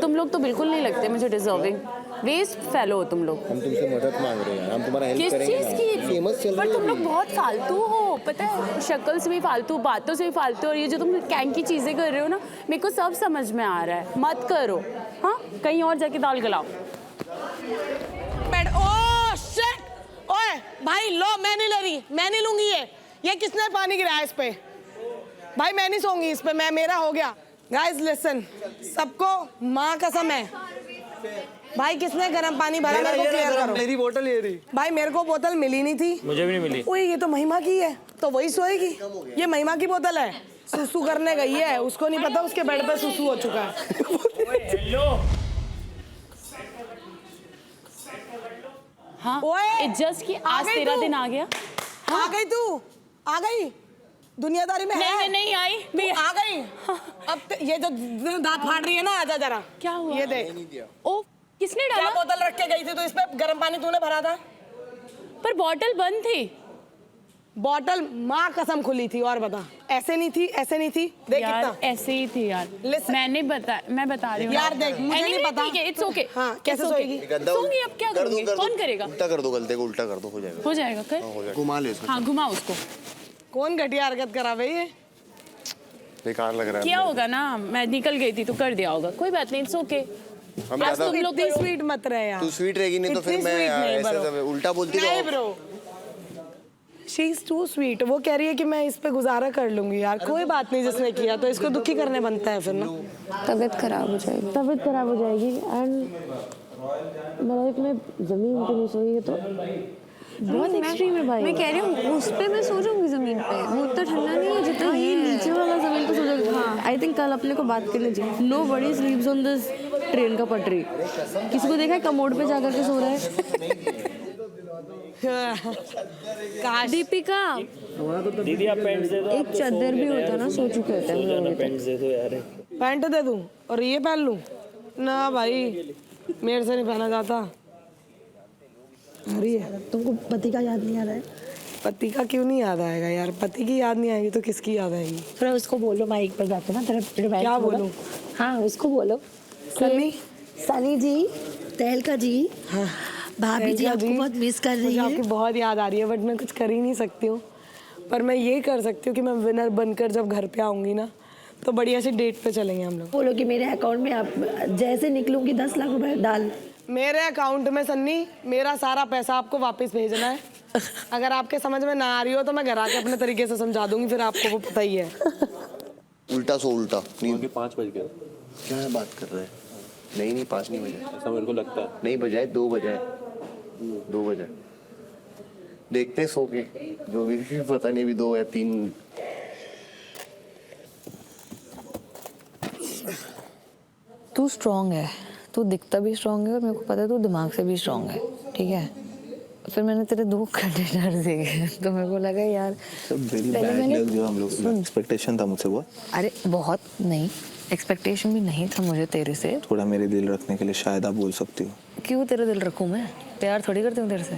तुम लोग तो बिल्कुल नहीं लगते मुझे डिजर्विंग। वेस्ट फेलो हो तुम लोग। हम तुमसे मदद मांग रहे हैं, हम तुम्हारा हेल्प किस करेंगे। चीज की? फेमस चल पर रही है तुम लोग अभी। बहुत फालतू हो, पता है। शक्ल से भी फालतू, बातों से भी फालतू, और ये जो तुम कैंग की चीजें कर रहे हो ना, मेरे को सब समझ में आ रहा है। मत करो। हाँ, कहीं और जाके दाल गलाओ। Oh shit! ओए भाई लो, मैं नहीं ले रही, मैं नहीं लूंगी ये किसने पानी गिराया इस पे? भाई मैं नहीं सोऊंगी इस पे, मैं मेरा हो गया। गाइस लिसन, सबको माँ कसम है। भाई किसने गर्म पानी भरा, मेरे को क्लियर करो। मेरी बोतल ये रही। भाई मेरे को बोतल मिली नहीं थी। मुझे भी नहीं मिली। ओए ये तो महिमा की है, तो वही सोएगी। ये महिमा की बोतल है, सुसु करने गई है, उसको नहीं पता उसके बेड पे सुसु हो चुका है। हाँ, ओए जस्ट कि आ आज गई तेरा तू? दिन आ गया। आ गई तू? आ गई? दुनियादारी में नहीं है? मैं नहीं आई। तू आ गई? अब ये जो दांत फाड़ रही है ना, आजा जरा। क्या हुआ? ये देख। ओ, किसने क्या डाला? बोतल रख के गई थी तो इस पे गर्म पानी तूने भरा था? पर बॉटल बंद थी। बॉटल माँ कसम खुली थी। और बता, ऐसे नहीं थी, ऐसे नहीं थी। देख यार कितना ऐसे ही थी यार। Listen. मैं बता रही हूँ यार देख, मुझे नहीं पता। ठीक है, इट्स ओके। हाँ, कैसे सोएगी? सोऊंगी। अब क्या करूँगी? कौन करेगा? उल्टा कर दो, गलते को उल्टा कर दो, हो जाएगा। हो जाएगा कर। घुमा ले इसको। हाँ घुमा उसको। कौन घटिया हरकत करा भाई ये? बेकार लग रहा है। क्या होगा ना, मैं निकल गई थी तो कर दिया होगा, कोई बात नहीं, इट्स ओके। हम आज ज्यादा तुम लोग इतनी स्वीट मत रहे यार। तू स्वीट रहेगी नहीं तो फिर इतनी मैं sweet नहीं, ऐसे bro। सब उल्टा बोलती नहीं तो bro, she is too sweet. वो कह रही है कि मैं इस पे गुजारा कर लूंगी यार। कोई बात नहीं, जिसने किया तो इसको दुखी करने बनता है फिर ना। तबीयत खराब हो जाएगी। तबीयत खराब हो जाएगी। एंड लाइफ में जमीन पे नहीं सोएगी तो बहुत एक्सट्रीम है भाई। मैं कह रही हूँ उस पे मैं सो जाऊंगी जमीन पे, वो तो ठंडा नहीं है जितना ये नीचे वाला जमीन पे सो जाएगा। हाँ, आई थिंक कल अपने को बात कर लीजिए। Nobody sleeps on this train का पटरी। किसी को देखा है कमोड पे जाकर के सो रहा है? काश दीपिका दीदी आप पैंट दे दो। एक चादर भी होता ना, सो चुके होते हैं हम लोग। पैंट दे दो यार। पैंट दे दूं और ये पहन लूं? ना भाई, मेरे से नहीं पहना जाता। अरे तुमको पति का याद नहीं आ रहा है? पति का क्यों नहीं याद आएगा यार? पति की याद नहीं आएगी तो किसकी याद आएगी? थोड़ा उसको बोलो माइक पर जाके ना, तेरे बैग क्या बोलो। बोलूं? हाँ उसको बोलो। सनी, सनी जी, तहलका जी, हाँ भाभी जी आपको बहुत मिस कर रही मुझे है। आपकी बहुत याद आ रही है, बट मैं कुछ कर ही नहीं सकती हूँ। पर मैं ये कर सकती हूँ कि मैं विनर बनकर जब घर पे आऊँगी ना, तो बढ़िया सी डेट पे चलेंगे हम लोग। बोलो कि मेरे अकाउंट में आप जैसे निकलूंगी 10 लाख रुपए डाल। मेरे अकाउंट में सन्नी मेरा सारा पैसा आपको वापस भेजना है। अगर आपके समझ में ना आ रही हो तो मैं घर आके अपने तरीके से समझा दूंगी, फिर आपको वो पता ही है। उल्टा सो उल्टा। नींद 5 बज गए। क्या बात कर रहे हैं? नहीं 5 नहीं बजे। ऐसा मेरे को लगता है। नहीं बजाए, 2 बजाए। 2 बजे देखते हैं, सो के जो भी पता नहीं, अभी 2 या 3। तू स्ट्रांग है, तू दिखता भी स्ट्रांग है और मेरे को पता है तू दिमाग से भी स्ट्रांग है, ठीक है। फिर मैंने तेरे 2 कंटेनर देखे तो मेरे को लगा यार पहले मैंने जो हम लोग एक्सपेक्टेशन था मुझसे वो, अरे बहुत नहीं, एक्सपेक्टेशन भी नहीं था मुझे तेरे से। थोड़ा मेरे दिल रखने के लिए शायद आप बोल सकती हो। क्यों तेरा दिल रखूं मैं? प्यार थोड़ी करती हूँ तेरे से।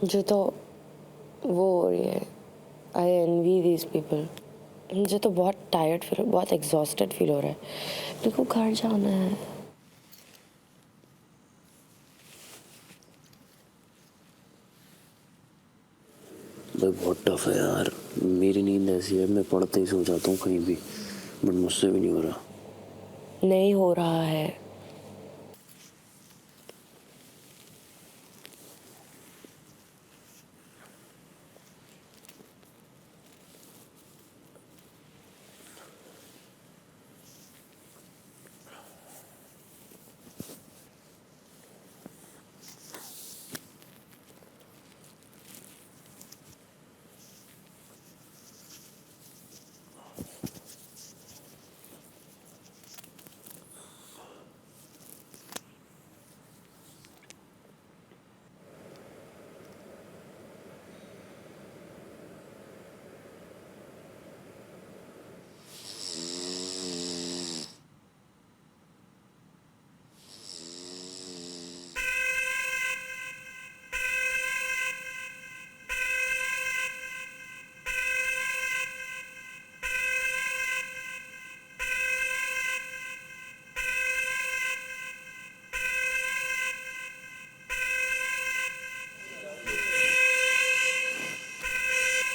मुझे तो वो हो रही है, आई एनवी दीज पीपल। मुझे तो बहुत टायर्ड फील, बहुत एग्जॉस्टेड फील हो रहा है। मेरे को घर जाना है। भाई बहुत टफ है यार, मेरी नींद ऐसी है मैं पढ़ते ही सो जाता हूँ कहीं भी, बट मुझसे भी नहीं हो रहा। नहीं हो रहा है।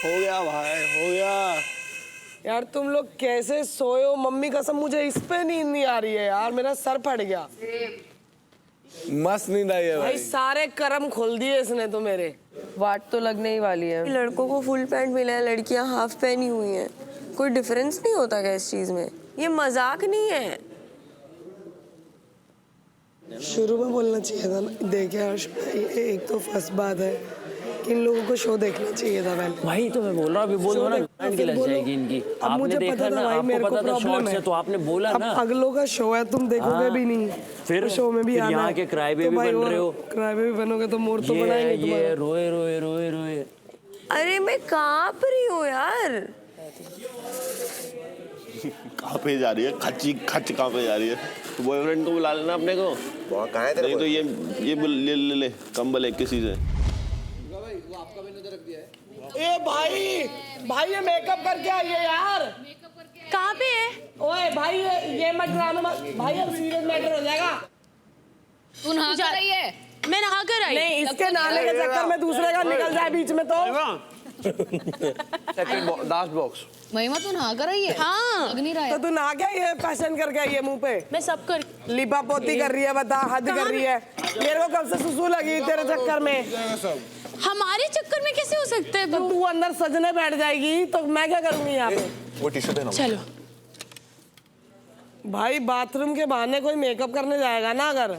हो गया भाई, हो गया। यार तुम लोग कैसे सोए हो? मम्मी कसम मुझे इस पे नींद नहीं आ रही है यार, मेरा सर फट गया। मस्त नींद आई है भाई सारे कर्म खोल दिए इसने तो मेरे। वाट तो लगने ही वाली है। लड़कों को फुल पैंट मिला है, लड़कियां हाफ पहनी हुई हैं। कोई डिफरेंस नहीं होता क्या इस चीज में? ये मजाक नहीं है। शुरू में बोलना चाहिए था ना। देखे हर्ष भाई, एक तो फर्स्ट बात है कि इन लोगों को शो देखना चाहिए था पहले। वही तो मैं बोल रहा हूँ, अभी बोल दो ना, गांड की लग जाएगी इनकी। अब मुझे पता था भाई, मेरे को प्रॉब्लम है तो आपने बोला अब ना। अगलों का शो है, तुम देखोगे भी नहीं। फिर शो में भी आना है। यहाँ के क्राई बेबी बन रहे हो। क्राई बेबी बनोगे तो मोर तो बनाएंगे ये तुम्हारा। रोए रोए रोए रोए। अरे मैं कांप रही हूँ यार। कहाँ पे जा रही है? खच्ची खच कहाँ पे जा रही है? बॉयफ्रेंड को बुला लेना अपने को। कहाँ है तेरा नहीं तो ये ले कंबल एक किसी से। ए भाई, भाई ये मेकअप करके आई है यार। कहाँ पे है? ओए भाई ये मत ड्रामा मत भाई, अब सीरियस मैटर हो जाएगा। तू नहा कर रही है? मैं नहा कर आई। नहीं, इसके नहाने के चक्कर में दूसरे का निकल जाए बीच में तो। Last box. महिमा तू नहा कर रही है? हाँ। लग नहीं रहा तो है। तू नहा क्या ये फैशन करके आई है मुंह पे? मैं सब कर। लिपा पोती कर रही है, बता हद कर रही है। मेरे को कब से सुसु लगी तेरे चक्कर में। हमारे चक्कर में कैसे हो सकता है? तो तू अंदर सजने बैठ जाएगी तो मैं क्या करूंगी यहाँ पे? वो टिश्यू देना। चलो भाई बाथरूम के बहाने कोई मेकअप करने जाएगा ना अगर,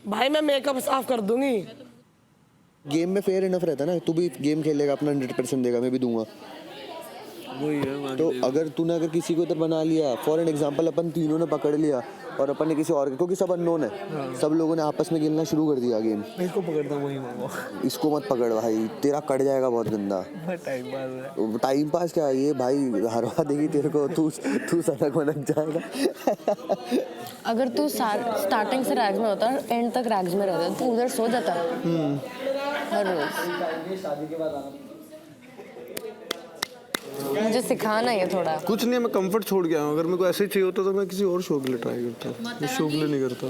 भाई मैं मेकअप साफ कर दूंगी। गेम में फेयर इनफ रहता है ना, तू भी गेम खेलेगा अपना 100% देगा, मैं भी दूंगा। वही है तो अगर तूने अगर किसी को इधर बना लिया, फॉर एन एग्जांपल अपन तीनों ने पकड़ लिया और अपन ने किसी और क्योंकि सब अननोन है, सब लोगों ने आपस में खेलना शुरू कर दिया गेम, इसको पकड़ता वही मांगो। इसको मत पकड़ भाई, तेरा कट जाएगा बहुत गंदा। टाइम पास है। टाइम पास क्या, ये भाई हरवा देगी तेरे को, तू सनक वनक जाएगा। अगर तू स्टार्टिंग से रैग्स में होता एंड तक रैग्स में रहता तू उधर सो जाता हर रोज। मुझे सिखाना ये थोड़ा। कुछ नहीं, मैं कंफर्ट छोड़ गया हूँ। अगर मेरे को ऐसे ही चाहिए होता तो मैं किसी और शो के लिए ट्राई करता, मैं शो के लिए नहीं करता।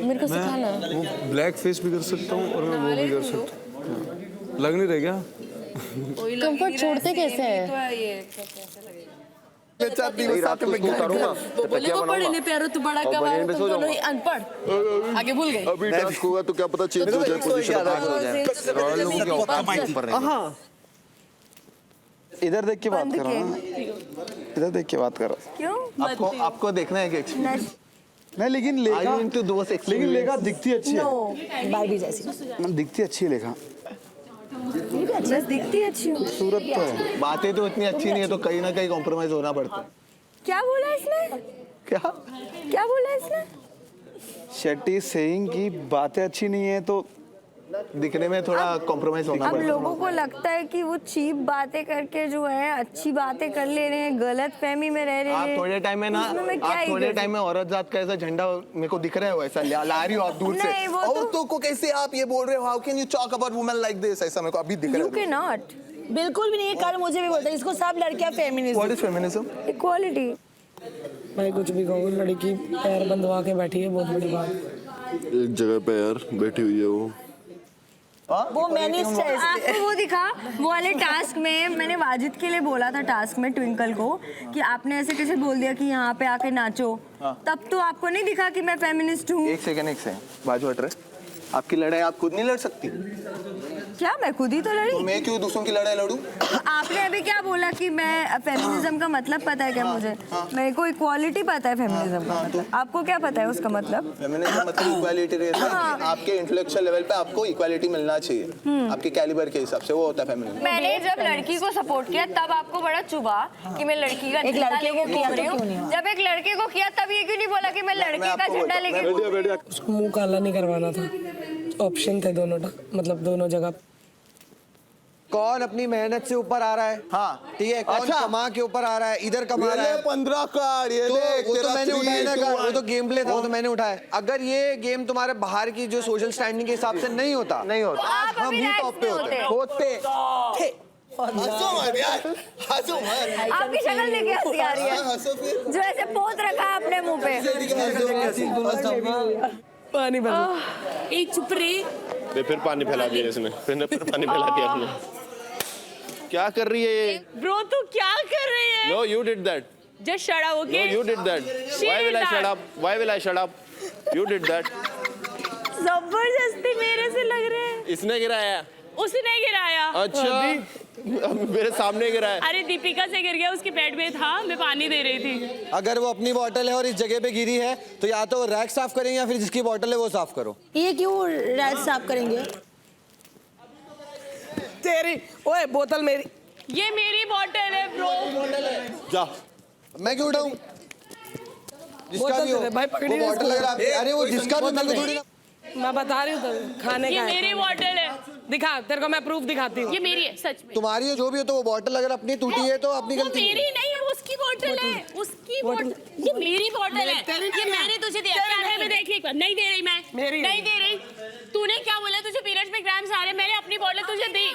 मेरे को सिखाना। वो ब्लैक फेस भी कर सकता हूँ और मैं वो भी कर सकता हूँ। लग नहीं रहा क्या? कंफर्ट छोड़ते कैसे है? अनपढ़ आगे भूल गए। अभी टास्क होगा तो क्या पता चेंज हो जाए, पोजीशन। इधर देख के बात कर रहा हूँ, इधर देख के बात कर रहा हूँ। क्यों? आपको देखना है कि नहीं लेकिन लेखा दिखती अच्छी है, बारबी जैसी दिखती अच्छी है लेखा। बस दिखती अच्छी हो। खूबसूरत तो है, बातें तो इतनी अच्छी नहीं है, तो कहीं ना कहीं कॉम्प्रोमाइज होना पड़ता है। क्या बोला इसने? क्या बोला इसने? शेट्टी सेइंग की बातें अच्छी नहीं है तो दिखने में थोड़ा कॉम्प्रोमाइज होना अब पड़ता लोगों को लगता है कि वो चीप बातें करके जो है अच्छी बातें कर ले रहे हैं, गलत फहमी में रह रहे है। हैं। आप थोड़े टाइम में ना, उसमें मैं क्या आप ही थोड़े कर टाइम में औरत जात का ऐसा झंडा मेरे को दिख रहा है, वैसा ला रही हो आप दूर से। नहीं, वो औरतों को कैसे आप ये बोल रहे हो, how can you talk about women like this, ऐसा मेरे को अभी दिख रहा यू है। Can not. बिल्कुल भी नहीं, कल मुझे भी बोलता है इसको सब लड़कियां feminism. What is feminism? Equality. भाई कुछ भी कहो, लड़की पैर बंधवा के बैठी है, बहुत बड़ी बात। एक जगह पे यार बैठी हुई है वो मैंने आपको वो दिखा वो वाले टास्क में, मैंने वाजिद के लिए बोला था टास्क में ट्विंकल को कि आपने ऐसे कैसे बोल दिया कि यहाँ पे आके नाचो, तब तो आपको नहीं दिखा कि मैं फेमिनिस्ट हूँ। एक सेकंड बाजू हट रहे। आपकी लड़ाई आप खुद नहीं लड़ सकती? क्या मैं खुद ही तो लड़ी? तो मैं क्यों दूसरों की लड़ाई लड़ूं? आपने अभी क्या बोला कि मैं फेमिनिज्म का मतलब पता है क्या मुझे? मेरे को इक्वालिटी पता है फेमिनिज्म का मतलब। आपको क्या पता है उसका मतलब? फेमिनिज्म मतलब इक्वालिटी रहता है कि आपके इंटेलेक्चुअल लेवल पे आपको इक्वालिटी मिलना चाहिए, आपके कैलिबर के हिसाब से, वो होता है फेमिनिज्म। मैंने जब लड़की को सपोर्ट किया तब आपको बड़ा चुभा कि मैं लड़की का एक लड़के को किया तो क्यों नहीं? जब एक लड़के को किया तब ये क्यों नहीं बोला कि मैं लड़के का झंडा लेके? उसको मुंह काला नहीं करवाना था, ऑप्शन थे दोनों, मतलब दोनों जगह। कौन अपनी मेहनत से ऊपर आ रहा है? हाँ ठीक है, कौन कमा के ऊपर आ रहा है, इधर कमा रहा है। 15 कार्ड ये तो देख, वो तो तेरा मैंने 3, उठाया ना 2, कार्ड, वो तो गेम प्ले था, वो तो मैंने उठाया। अगर ये गेम तुम्हारे बाहर की जो सोशल स्टैंडिंग के हिसाब से नहीं होता, आप हम अभी ही रैंक टॉप पे में होते। हंसो मत यार, हंसो मत। आपकी शक्ल देख के हंसी आ रही है, हंसो फिर। जो ऐसे पोत रखा है अपने मुंह पे। पानी एक चुप रही। फिर पानी फैला दिया इसने, फिर पानी फैला दिया इसने। क्या कर रही है ये? ब्रो तू क्या कर रही है? No, you did that. Just shut up, okay? No, you did that. She Why did will I that. shut up? Why will I shut up? You did that. जबरदस्ती मेरे से लग रहे हैं। इसने गिराया। उसने गिराया। अच्छा, मेरे सामने गिराया। अरे दीपिका से गिर गया, उसके पेट में था, मैं पानी दे रही थी। अगर वो अपनी बोतल है और इस जगह पे गिरी है तो या तो रैक साफ करेंगे या फिर जिसकी बोतल है वो साफ करो। ये क्यों रैक साफ करेंगे? तेरी ओए बोतल मेरी। ये मेरी बोतल है ब्रो। जा, मैं क्यों उठाऊं? जिसका भी हो भाई पकड़ी वो बोतल लग रहा है। अरे वो जिसका भी, मैं थोड़ी ना। मैं बता रही हूँ तो खाने ये का मेरी बोतल है। दिखा, तेरे को मैं प्रूफ दिखाती हूँ। ये मेरी है सच में। तुम्हारी है जो भी हो, तो वो बोतल अगर अपनी टूटी है तो अपनी वो गलती मेरी नहीं है, उसकी बोतल है, उसकी बोतल। ये मेरी बोतल है, ये मैंने तुझे दिया। कैमरे में देख एक बार। नहीं दे रही मैं, नहीं दे रही। तूने क्या बोला? तुझे पीरियड्स में क्रैम्स आ रहे, मैंने अपनी बोतल तुझे दी,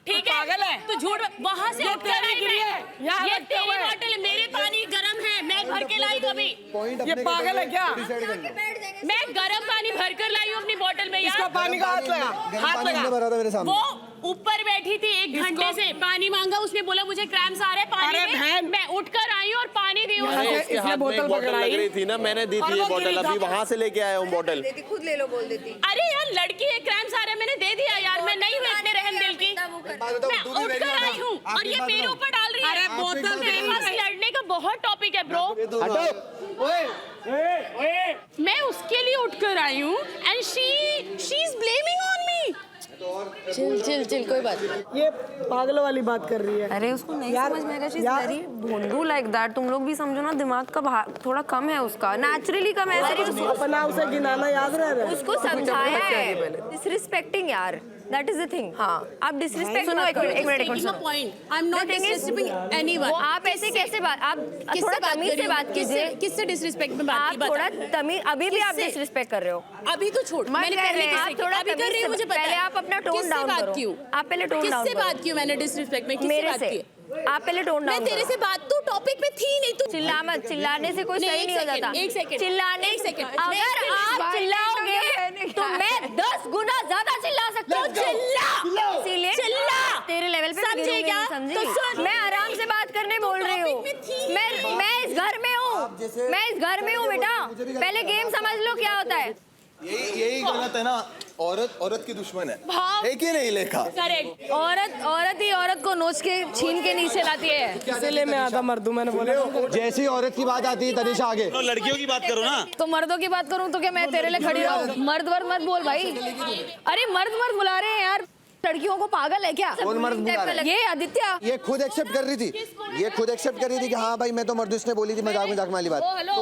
ठीक है? पागल है तू झूठ वहाँ से उठ कर आई मैं। ये तेरी बोतल है, मेरे पानी गरम है, मैं भर के लाई कभी। ये पागल है क्या? मैं गरम पानी भर कर लाई हूँ अपनी बोतल में यार। इसका पानी का हाथ लगा, हाथ लगा। भरा था मेरे सामने। वो ऊपर बैठी थी 1 घंटे से, पानी मांगा, उसने बोला मुझे क्रैम्स आ रहे हैं पानी में। मैं उठकर आई और पानी दी अरे उसको। इसके हाथ में एक बोतल लग रही थी ना, मैंने दी थी ये बोतल, अभी वहां से लेके आया हूँ बोतल। खुद ले लो बोल देती। अरे यार लड़की है, क्रैम्स आ रहे हैं, मैंने दे दिया यार। मैं नहीं हूँ इतने रहम दिल की, मैं उठकर आई हूँ और ये मेरे ऊपर डाल रही है। अरे बोतल मेरे पास लड़ने का बहुत टॉपिक है ब्रो। मैं उसके लिए उठकर आई हूँ and she is blaming on me. Chill chill chill कोई बात नहीं। ये पागलों वाली बात कर रही है। अरे उसको नहीं समझ में आएगा, she is very bhondu like that. तुम लोग भी समझो ना, दिमाग का थोड़ा कम है उसका, नेचुरली कम है। अपना उसे गिनाना याद रह रहा है। उसको समझाया है, डिसरिस्पेक्टिंग यार, दैट इज द थिंग। हाँ आप डिसरिस्पेक्ट सुनो, एक मिनट सुनो। Point I am not disrespecting anyone. आप ऐसे कैसे बात, आप थोड़ा तमीज से बात कीजिए। किससे डिसरिस्पेक्ट में बात की? आप थोड़ा तमीज, अभी भी आप डिसरिस्पेक्ट कर रहे हो। अभी तो छोड़, मैंने पहले आप थोड़ा अभी कर रही हूँ, मुझे पता है। पहले आप अपना टोन डाउन करो। आप पहले टोन डाउन किससे बात की मैंने डिसरिस्पेक्ट में? किससे बात की? आप पहले टोन डाउन। मैं तेरे से बात, तू टॉपिक पे थी नहीं, तू चिल्ला मत, चिल्लाने से कोई सही नहीं हो जाता। एक सेकंड चिल्लाने, एक सेकंड। अगर आप चिल्लाओगे तो मैं 10 गुना ज्यादा चिल्ला सकती हूँ। चिल्ला, इसीलिए चिल्ला। तेरे लेवल पे समझे क्या? तो सुन, मैं आराम से बात करने बोल रही हूँ। मैं इस घर में हूँ, मैं इस घर में हूँ बेटा। पहले गेम समझ लो क्या होता है। यही गलत है ना, औरत की दुश्मन है। भाव एक ही नहीं लेखा। करेक्ट। औरत ही औरत को नोच के छीन के नीचे लाती है। इसीलिए मैं आधा मर्द हूँ, मैंने बोला। जैसी औरत की बात आती है तनिषा आगे। लड़कियों की बात करो ना। तो मर्दों की बात करूं तो क्या मैं तेरे लिए खड़ी रहूं? मर्द वर्द मत बोल भाई। अरे मर्द बुला रहे हैं यार, लड़कियों को पागल है क्या? कौन मर्द बुला रहा है? ये आदित्य। ये खुद एक्सेप्ट कर रही थी, ये खुद एक्सेप्ट कर रही थी कि हाँ भाई मैं तो मर्द, उसने बोली थी मजाक वाली बात। ओ हेलो,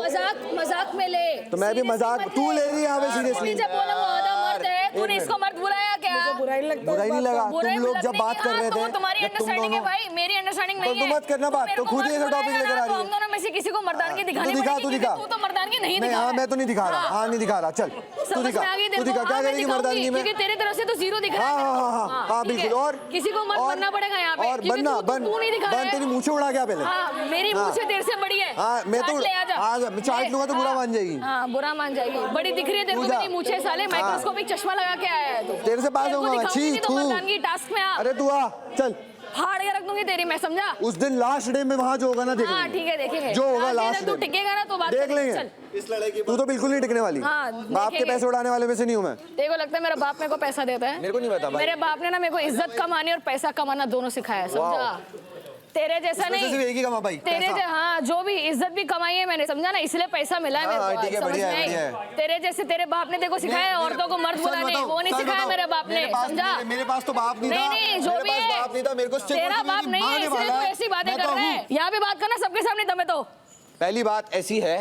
मजाक में ले। तो मैं भी मजाक, तू ले रही है यहाँ पे सीरियसली। जब बोला वो आधा मर्द है, तूने इसको मर्द बुलाया क्या? बुरा ही लगता है। बुरा ही नहीं लगा। बुरा तुम लोग जब बात कर रहे थे, तुम्हारी जब तुम अंडरस्टैंडिंग है दोनों, भाई, मेरी अंडरस्टैंडिंग नहीं तो है। मत करना बात, तो खुद ही ऐसे टॉपिक लेकर आ रही है। हम दोनों में से किसी को मर्दानगी दिखानी तू दिखा, पड़ेगी, तू दिखा। तू तो मर्दानगी नहीं दिखा हाँ रहा है। मैं तो नहीं दिखा रहा, हाँ नहीं दिखा रहा, चल तू समझ दिखा, में आ गई तू तेरे दिखा को? क्या हाँ, मैं करेगी दिखाऊंगी, मर्दानगी में। क्योंकि तेरी तरफ से तो जीरो दिख रहा है। हाँ ठीक है। बिल्कुल। और किसी को मत बनना पड़ेगा यहाँ पे, और क्योंकि बनना, तू नहीं दिखा रहा है। तेरी मूछें उड़ा क्या पहले? हाँ, मेरी मूछें तेरे से बड़ी है। हाँ मैं तो ले आजा। आज चाट लूंगा तो बुरा मान जाएगी। हाँ बुरा मान जाएगी, बड़ी दिख रही है तेरे को मेरी मूछें साले। माइक्रोस्कोपिक चश्मा लगा के आया है तू। तेरे से बात होगा, छी तो मर्दानगी टास्क में आ। अरे तू आ, चल फाड़ के रख दूंगी तेरी, मैं समझा। उस दिन लास्ट डे में वहाँ जो होगा ना देख हाँ लेंगे। ठीक है, देखेंगे जो होगा लास्ट तू डे टिकेगा ना तो बात देख करेंगे। लेंगे। चल। इस लड़ाई की तू तो बिल्कुल नहीं टिकने वाली। हाँ, बाप के देखेंगे। पैसे उड़ाने वाले में से नहीं हूँ मैं। तेरे को लगता है मेरा बाप मेरे को पैसा देता है? मेरे को नहीं पता भाई। मेरे बाप ने ना मेरे को इज्जत कमानी और पैसा कमाना दोनों सिखाया है, समझा? तेरे जैसा इसमें से नहीं, सिर्फ एक ही कमा पाई, तेरे पैसा। हाँ जो भी इज्जत भी कमाई है मैंने, समझा ना, इसलिए पैसा मिला है मेरे हाँ, को। ठीक है, समझ बढ़िया है, में आई? बढ़िया है। तेरे जैसे तेरे बाप ने देखो सिखाया है औरतों को मर्द सच बुलाने, बताओ, वो नहीं सच सिखाया बताओ। मेरे बाप ने, समझा? मेरे पास तो बाप नहीं था। नहीं जो मेरे भी पास है, बाप नहीं था, मेरे को सिर्फ तेरा बाप नहीं है, इसलिए तू ऐसी बातें कर रहा है। यहाँ पे बात करना सबके सामने दम है तो। पहली बात ऐसी है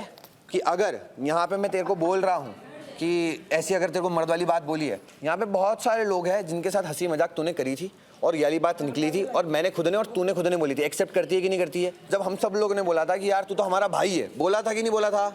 कि अगर यहाँ पे मैं तेरे को बोल रहा हूँ कि ऐसी अगर तेरे को मर्द वाली बात बोली है, यहाँ पे बहुत सारे लोग हैं जिनके साथ हंसी मजाक तूने करी थी और ये वाली बात निकली थी और मैंने खुद ने और तूने खुद ने बोली थी। एक्सेप्ट करती है कि नहीं करती है? जब हम सब लोगों ने बोला था कि यार तू तो हमारा भाई है, बोला था कि नहीं बोला था?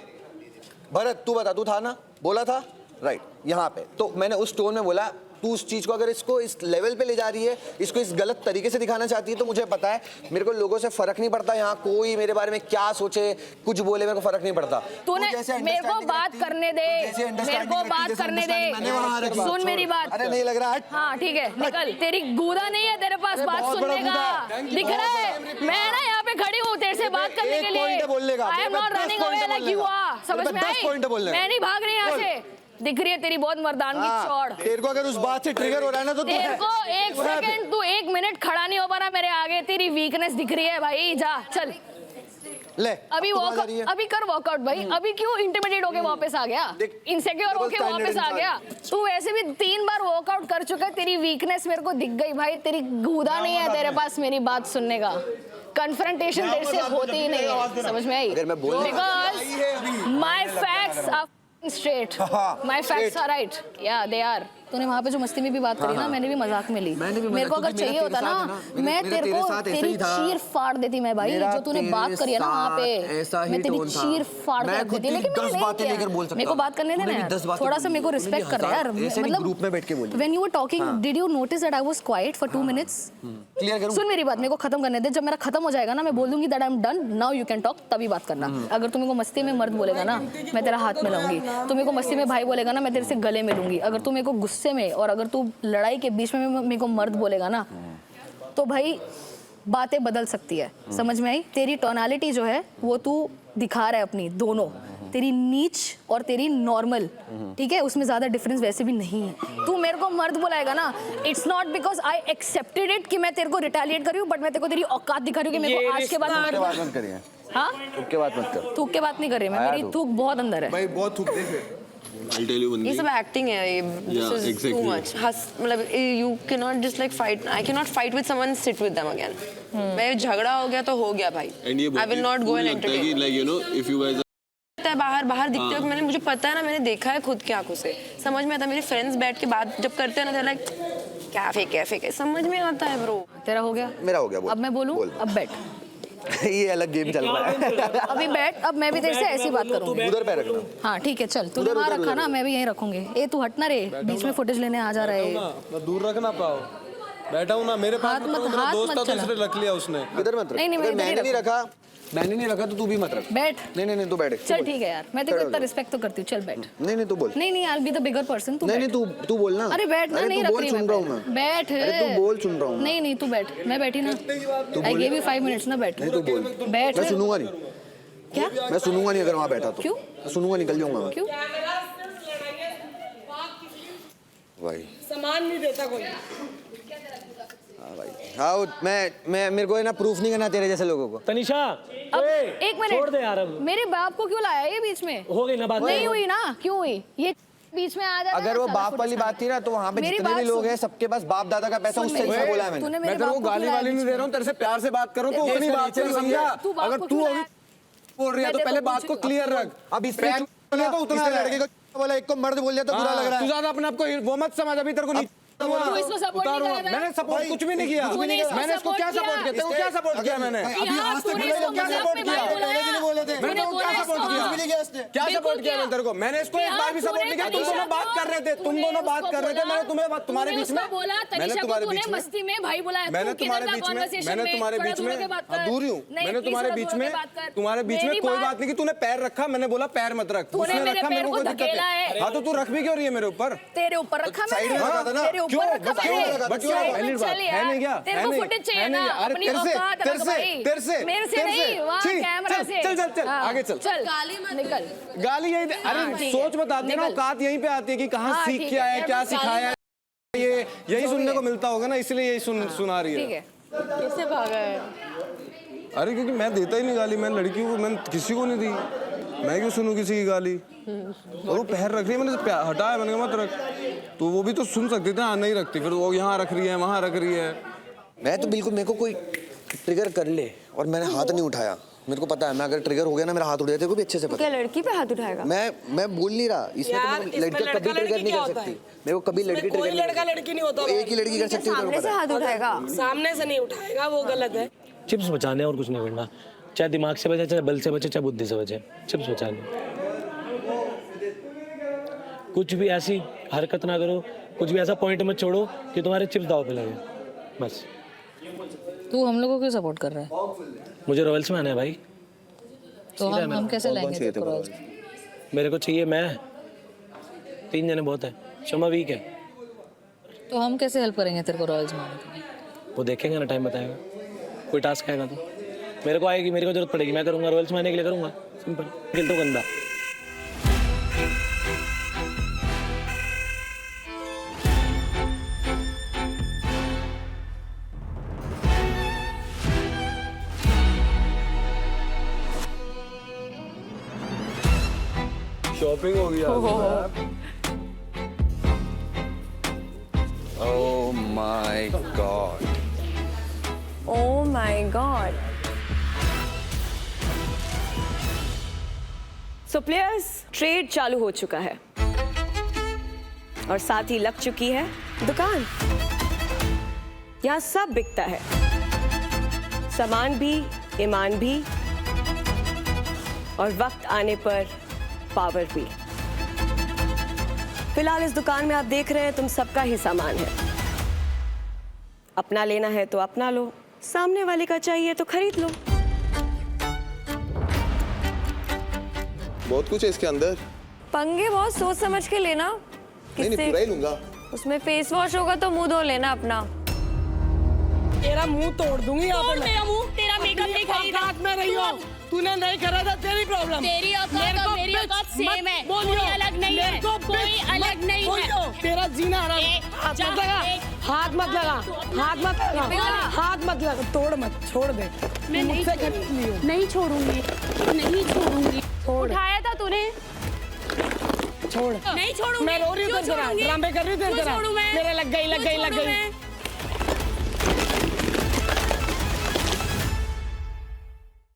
भरत तू बता, तू था ना? बोला था, राइट। यहाँ पे तो मैंने उस टोन में बोला, तू उस चीज को अगर इसको इस लेवल पे ले जा रही है, इसको इस गलत तरीके से दिखाना चाहती है, तो मुझे पता है मेरे को लोगों से फर्क नहीं पड़ता। यहाँ कोई मेरे बारे में क्या सोचे, कुछ बोले, मेरे को फर्क नहीं पड़ता। तूने मेरे को बात करने दे, मेरे को बात करने दे, सुन मेरी बात। अरे नहीं लग रहा है। हाँ ठीक है, निकल। तेरी गूदा नहीं है तेरे पास बात सुनने का, दिख रहा है? मैं ना यहाँ पे खड़ी हूँ तेरे से बात करने के लिए। I am not running away like you are, समझ में आई? मैं नहीं भाग रही यहाँ से। दिख रही है तेरी बहुत मर्दानगी। छोड़। तेरे को अगर उस बात से ट्रिगर हो रहा है ना तो तेरे को एक सेकंड, तू 1 मिनट खड़ा नहीं हो पा रहा मेरे आगे, तेरी वीकनेस दिख रही है भाई। जा चल ले, अभी अभी कर वर्कआउट भाई। अभी क्यों इंटिमिडेट होके वापस आ गया, इनसिक्योर होके वापस आ गया? तू वैसे भी 3 बार वर्कआउट कर चुका है, तेरी वीकनेस मेरे को दिख गई भाई। तेरी गूदा नहीं है तेरे पास मेरी बात सुनने का, कन्फ्रंटेशन तेरे से होती ही नहीं है, समझ में आई? Because my facts are straight. My facts are right. Yeah, they are. तूने वहाँ पे जो मस्ती में भी बात करी ना, मैंने भी मजाक में ली। मेरे को अगर चाहिए होता ना, मैं तेरे को तेरी चीर फाड़ देती मैं भाई। जो तूने बात करी है ना वहाँ पे, मैं तेरी चीर फाड़ कर देती। लेकिन मैंने नहीं किया। मेरे को बात करने देना यार, थोड़ा सा मेरे को रिस्पेक्ट कर यार। मतलब ग्रुप में बैठ के बोली। When you were talking, did you notice that I was quiet for 2 minutes? Clear करूँ? सुन मेरी बात, मेरे को खत्म करने दे। जब मेरा खत्म हो जाएगा ना, मैं बोल दूंगी that I'm done. Now you can talk. तभी बात करना। अगर तू मेरे को मस्ती में मर्द बोलेगा ना, मैं तेरा हाथ मिलाऊंगी। तू मेरे को मस्ती में भाई बोलेगा ना, मैं तेरे से गले मिलूंगी। अगर तू मेरे को गुस्से में और अगर तू लड़ाई के बीच में मेरे को मर्द बोलेगा ना, तो भाई बातें बदल सकती है, समझ में आई? तेरी टोनालिटी जो है वो तू दिखा रहा है अपनी, दोनों, तेरी नीच और तेरी नॉर्मल, ठीक है? उसमें ज्यादा डिफरेंस वैसे भी नहीं है। तू मेरे को मर्द बुलाएगा ना, it's not because I accepted it कि मैं तेरे को रिटेलिएट कर रही हूँ, बट मैं तेरे को तेरी औकात दिखा रही हूँ कि मेरे को आज के बाद मत करिए। हाँ थूक के बात मत कर। थूक के बात नहीं कर रही मैं, मेरी थूक बहुत अंदर है भाई बहुत थूक दे फिर। I'll tell you one ये thing. सब एक्टिंग है ये Yeah, this is too exactly. Much मतलब you can not just like fight I can not fight with someone sit with them again मैं झगड़ा हो गया तो हो गया भाई And ये I will not go and लगता है कि entertain like you know if you guys बाहर दिखते हो मैंने मुझे पता है ना मैंने देखा है खुद की आंखों से समझ में आता है मेरे फ्रेंड्स बैठ के बात जब करते हैं ना लाइक क्या फेंके समझ में आता है ब्रो तेरा हो गया मेरा हो गया बोल अब मैं बोलूं बोल। अब बैठ ये अलग गेम चल रहा है अभी बैठ अब मैं भी तेरे से ऐसी बात करूंगी उधर पैर रखना हाँ ठीक है चल तूने वहाँ रखा ना मैं भी यहीं रखूंगी ए तू हट ना रे बीच में फुटेज लेने आ जा रहा है मैं दूर रख ना पाओ बैठा हूँ ना मेरे पास हाथ मत- मेरा हाथ दोस्त मत था तो चला। इसने रख लिया उसने इधर मत रख नहीं, मैं अगर इधर ही मैंने नहीं रखा मैंने नहीं रखा तो तू भी मत रख बैठ नहीं तू बैठ चल ठीक है यार मैं तेरे को इतना रिस्पेक्ट तो करती हूँ चल बैठ नहीं तू बोल नहीं I will be the bigger person तू नहीं तू बोल ना अरे बैठ ना अरे नहीं तू रख बोल रही सुन रहा हूँ मैं मैं बैठ अरे तू बोल सुन रहा हूँ मैं। नहीं तू बैठ मैं बैठी ना आई गिव यू 5 मिनट्स ना बैठ नहीं तू बोल बैठ मैं सुनूंगा नहीं क्या मैं सुनूंगा नहीं अगर वहाँ बैठा तो क्यों? मैं सुनूंगा निकल जाऊंगा मैं क्यों भाई सामान नहीं देता कोई हाँ भाई हाँ मैं मेरे को है ना प्रूफ नहीं करना तेरे जैसे लोगों को तनिषा अब एक मिनट छोड़ दे यार अब मेरे बाप को क्यों लाया ये बीच में हो गई ना बात नहीं हुई ना क्यों हुई ये बीच में आ जाता अगर वो बाप वाली बात थी ना तो वहाँ पे मेरी जितने भी बात लोग सुन। हैं सबके पास बाप दादा का पैसा सुन उससे मेरी अच्छा बात। बोला है मैंने तूने मैं मेरे तेरे को बाप को गाली क्यों वाली लाया नहीं दे रहा हूँ तेरे से प्यार से बात करूँ तो ये उतनी देख बात कर तू समझा तू बाप अगर को तू क्यों अभी लाया? बोल रही है तो मैं पहले तेरे को बात को पूछ- क्लियर रख अब इस पैर बोले तो उतना इसने है। लड़के को बोला एक को मर्द बोल दिया तो बुरा लग रहा तू है ज्यादा अपने आप को वो मत समझ अभी तेरे को नहीं तू इसको support नहीं कर रहा था? मैंने सपोर्ट कुछ भी नहीं किया तूने इसको मैंने इसको क्या support सपोर्ट किया तेरे को क्या सपोर्ट किया मैंने अभी आज तक तूने बोला इसको क्या मजाक सपोर्ट में किया भाई बुलाया? पहले भी नहीं बोले थे मैंने तूने क्या बोला सपोर्ट इसको किया हाँ। भी नहीं किया इसने क्या बिल्कुल सपोर्ट किया किया। मैंने तेरे को मैंने इसको एक यार, बार भी सपोर्ट तूने नहीं किया तुम तनिषा दोनों बात कर रहे थे तुम तूने दोनों बात उसको कर रहे थे बोला, मैंने तुम्हें तुम्हारे तूने बीच में उसको बोला मैंने तनिषा को तुम्हारे तूने बीच में मस्ती में भाई बुलाया मैंने तू तुम्हारे किधर था बीच में conversation मैंने में? तुम्हारे थोड़ा बीच दूर में होके बात हाँ, कर। दूर ही हूँ नहीं, मैंने please तुम्हारे थोड़ा बीच दूर में होके बात कर। तुम्हारे बीच में मेरी कोई बात- बात नहीं कि तूने पैर रखा मैंने बोला पैर मत रख तूने उसने मेरे रखा पैर मेरे को को कोई दिक्कत धकेला है। हाँ तो तू रख भी क्यों रही है मेरे ऊपर तेरे ऊपर रखा साइड मैंने में रखा था ना। तेरे ऊपर क्यों? रखा क्यों? मैंने बट क्यों? साइड पहली में बात, चल है यार। नहीं क्या? तेरे है को नहीं? फुटेज चाहिए है ना नहीं? अरे अपनी तेरे से, औकात तेरे रख से, भाई तेरे से, मेरे से तेरे से। नहीं वहाँ छी, कैमरा चल, से चल, हाँ, आगे चल। चल निकल गाली यही हाँ, अरे ठीक सोच है, बताती है ना निकल। औकात यहीं पे आती है कि कहाँ हाँ, सीख ठीक क्या है, है यार, क्या बस गाली- सिखाया है ये यही जो सुनने भी को है। मिलता होगा ना इसलिए यही सुना रही ठीक है है कैसे भागा है अरे क्योंकि मैं देता ही नहीं गाली मैं लड़कियों को मैंने किसी को नहीं दी मैं क्यों सुनूं किसी की गाली और वो पैर रख रही है मैंने हटाया मैंने कहा मत रख तो वो भी तो सुन सकती थी ना नहीं रखती फिर वो यहाँ रख रही है वहाँ रख रही है मैं तो बिल्कुल मेरे को कोई ट्रिगर कर ले और मैंने हाथ नहीं उठाया मेरे को पता है मैं अगर ट्रिगर हो गया ना मेरा हाथ उठ जाए तेरे को भी अच्छे से पता क्या है लड़की पे हाथ उठाएगा मैं बोल नहीं रहा इसमें यार, तो इसमें लड़की लड़का कभी ट्रिगर लड़की नहीं क्या कर होता सकती है? मेरे को कभी लड़की कोई ट्रिगर लड़का लड़की नहीं होता एक ही लड़की कर सकती है तेरे को सामने से पता है। हाथ उठाएगा सामने से नहीं उठाएगा वो गलत है चिप्स बचाने और कुछ नहीं करना चाहे दिमाग से बचे चाहे बल से बचे चाहे बुद्धि से बचे चिप्स बचाने कुछ भी ऐसी हरकत ना करो कुछ भी ऐसा पॉइंट मत छोड़ो कि तुम्हारे चिप्स दाव पे लगे बस तू हम लोगों को क्यों सपोर्ट कर रहा है मुझे रॉयल्स में आना है भाई तो हम कैसे लाएंगे तेरे को रोज? मेरे को चाहिए मैं 3 जने बहुत है शमा वीक है तो हम कैसे हेल्प करेंगे तेरे को रॉयल्स में आने के लिए? वो देखेंगे ना टाइम बताएगा कोई टास्क आएगा तो मेरे को आएगी मेरे को जरूरत पड़ेगी मैं करूँगा रॉयल्स में आने के लिए करूँगा सिंपल खेल तो गंदा शॉपिंग हो गया Oh my God. Oh my God. So players trade चालू हो चुका है और साथ ही लग चुकी है दुकान यहाँ सब बिकता है सामान भी ईमान भी और वक्त आने पर पावर भी फिलहाल इस दुकान में आप देख रहे हैं तुम सबका ही सामान है अपना लेना है तो अपना लो सामने वाले का चाहिए तो खरीद लो बहुत कुछ है इसके अंदर पंगे बहुत सोच समझ के लेना नहीं पूरा ही लूंगा उसमें फेस वॉश होगा तो मुंह धो लेना अपना तेरा मुंह तोड़ दूंगी यहाँ पे तेरा मुंह तेरा मेकअप नहीं खरीदा औकात में रही हो तूने नहीं करा था तेरी प्रॉब्लम तेरी औकात और मेरी औकात सेम है कोई अलग नहीं है कोई अलग नहीं है तेरा जीना हराम हाथ मत लगा हाथ मत लगा हाथ मत लगा हाथ मत लगा तोड़ मत छोड़ दे मैं मुझसे खरीद लियो नहीं छोड़ूंगी नहीं छोड़ूंगी उठाया था तूने छोड़ नहीं छोड़ूंगी। मैं रो रही हूँ क्यों तेरी तरह, छोड़ूंगी? ड्रामे कर रही हूँ तेरी क्यों तरह। छोड़ूं मैं? मेरे लग गई क्यों छोड़ूं मैं?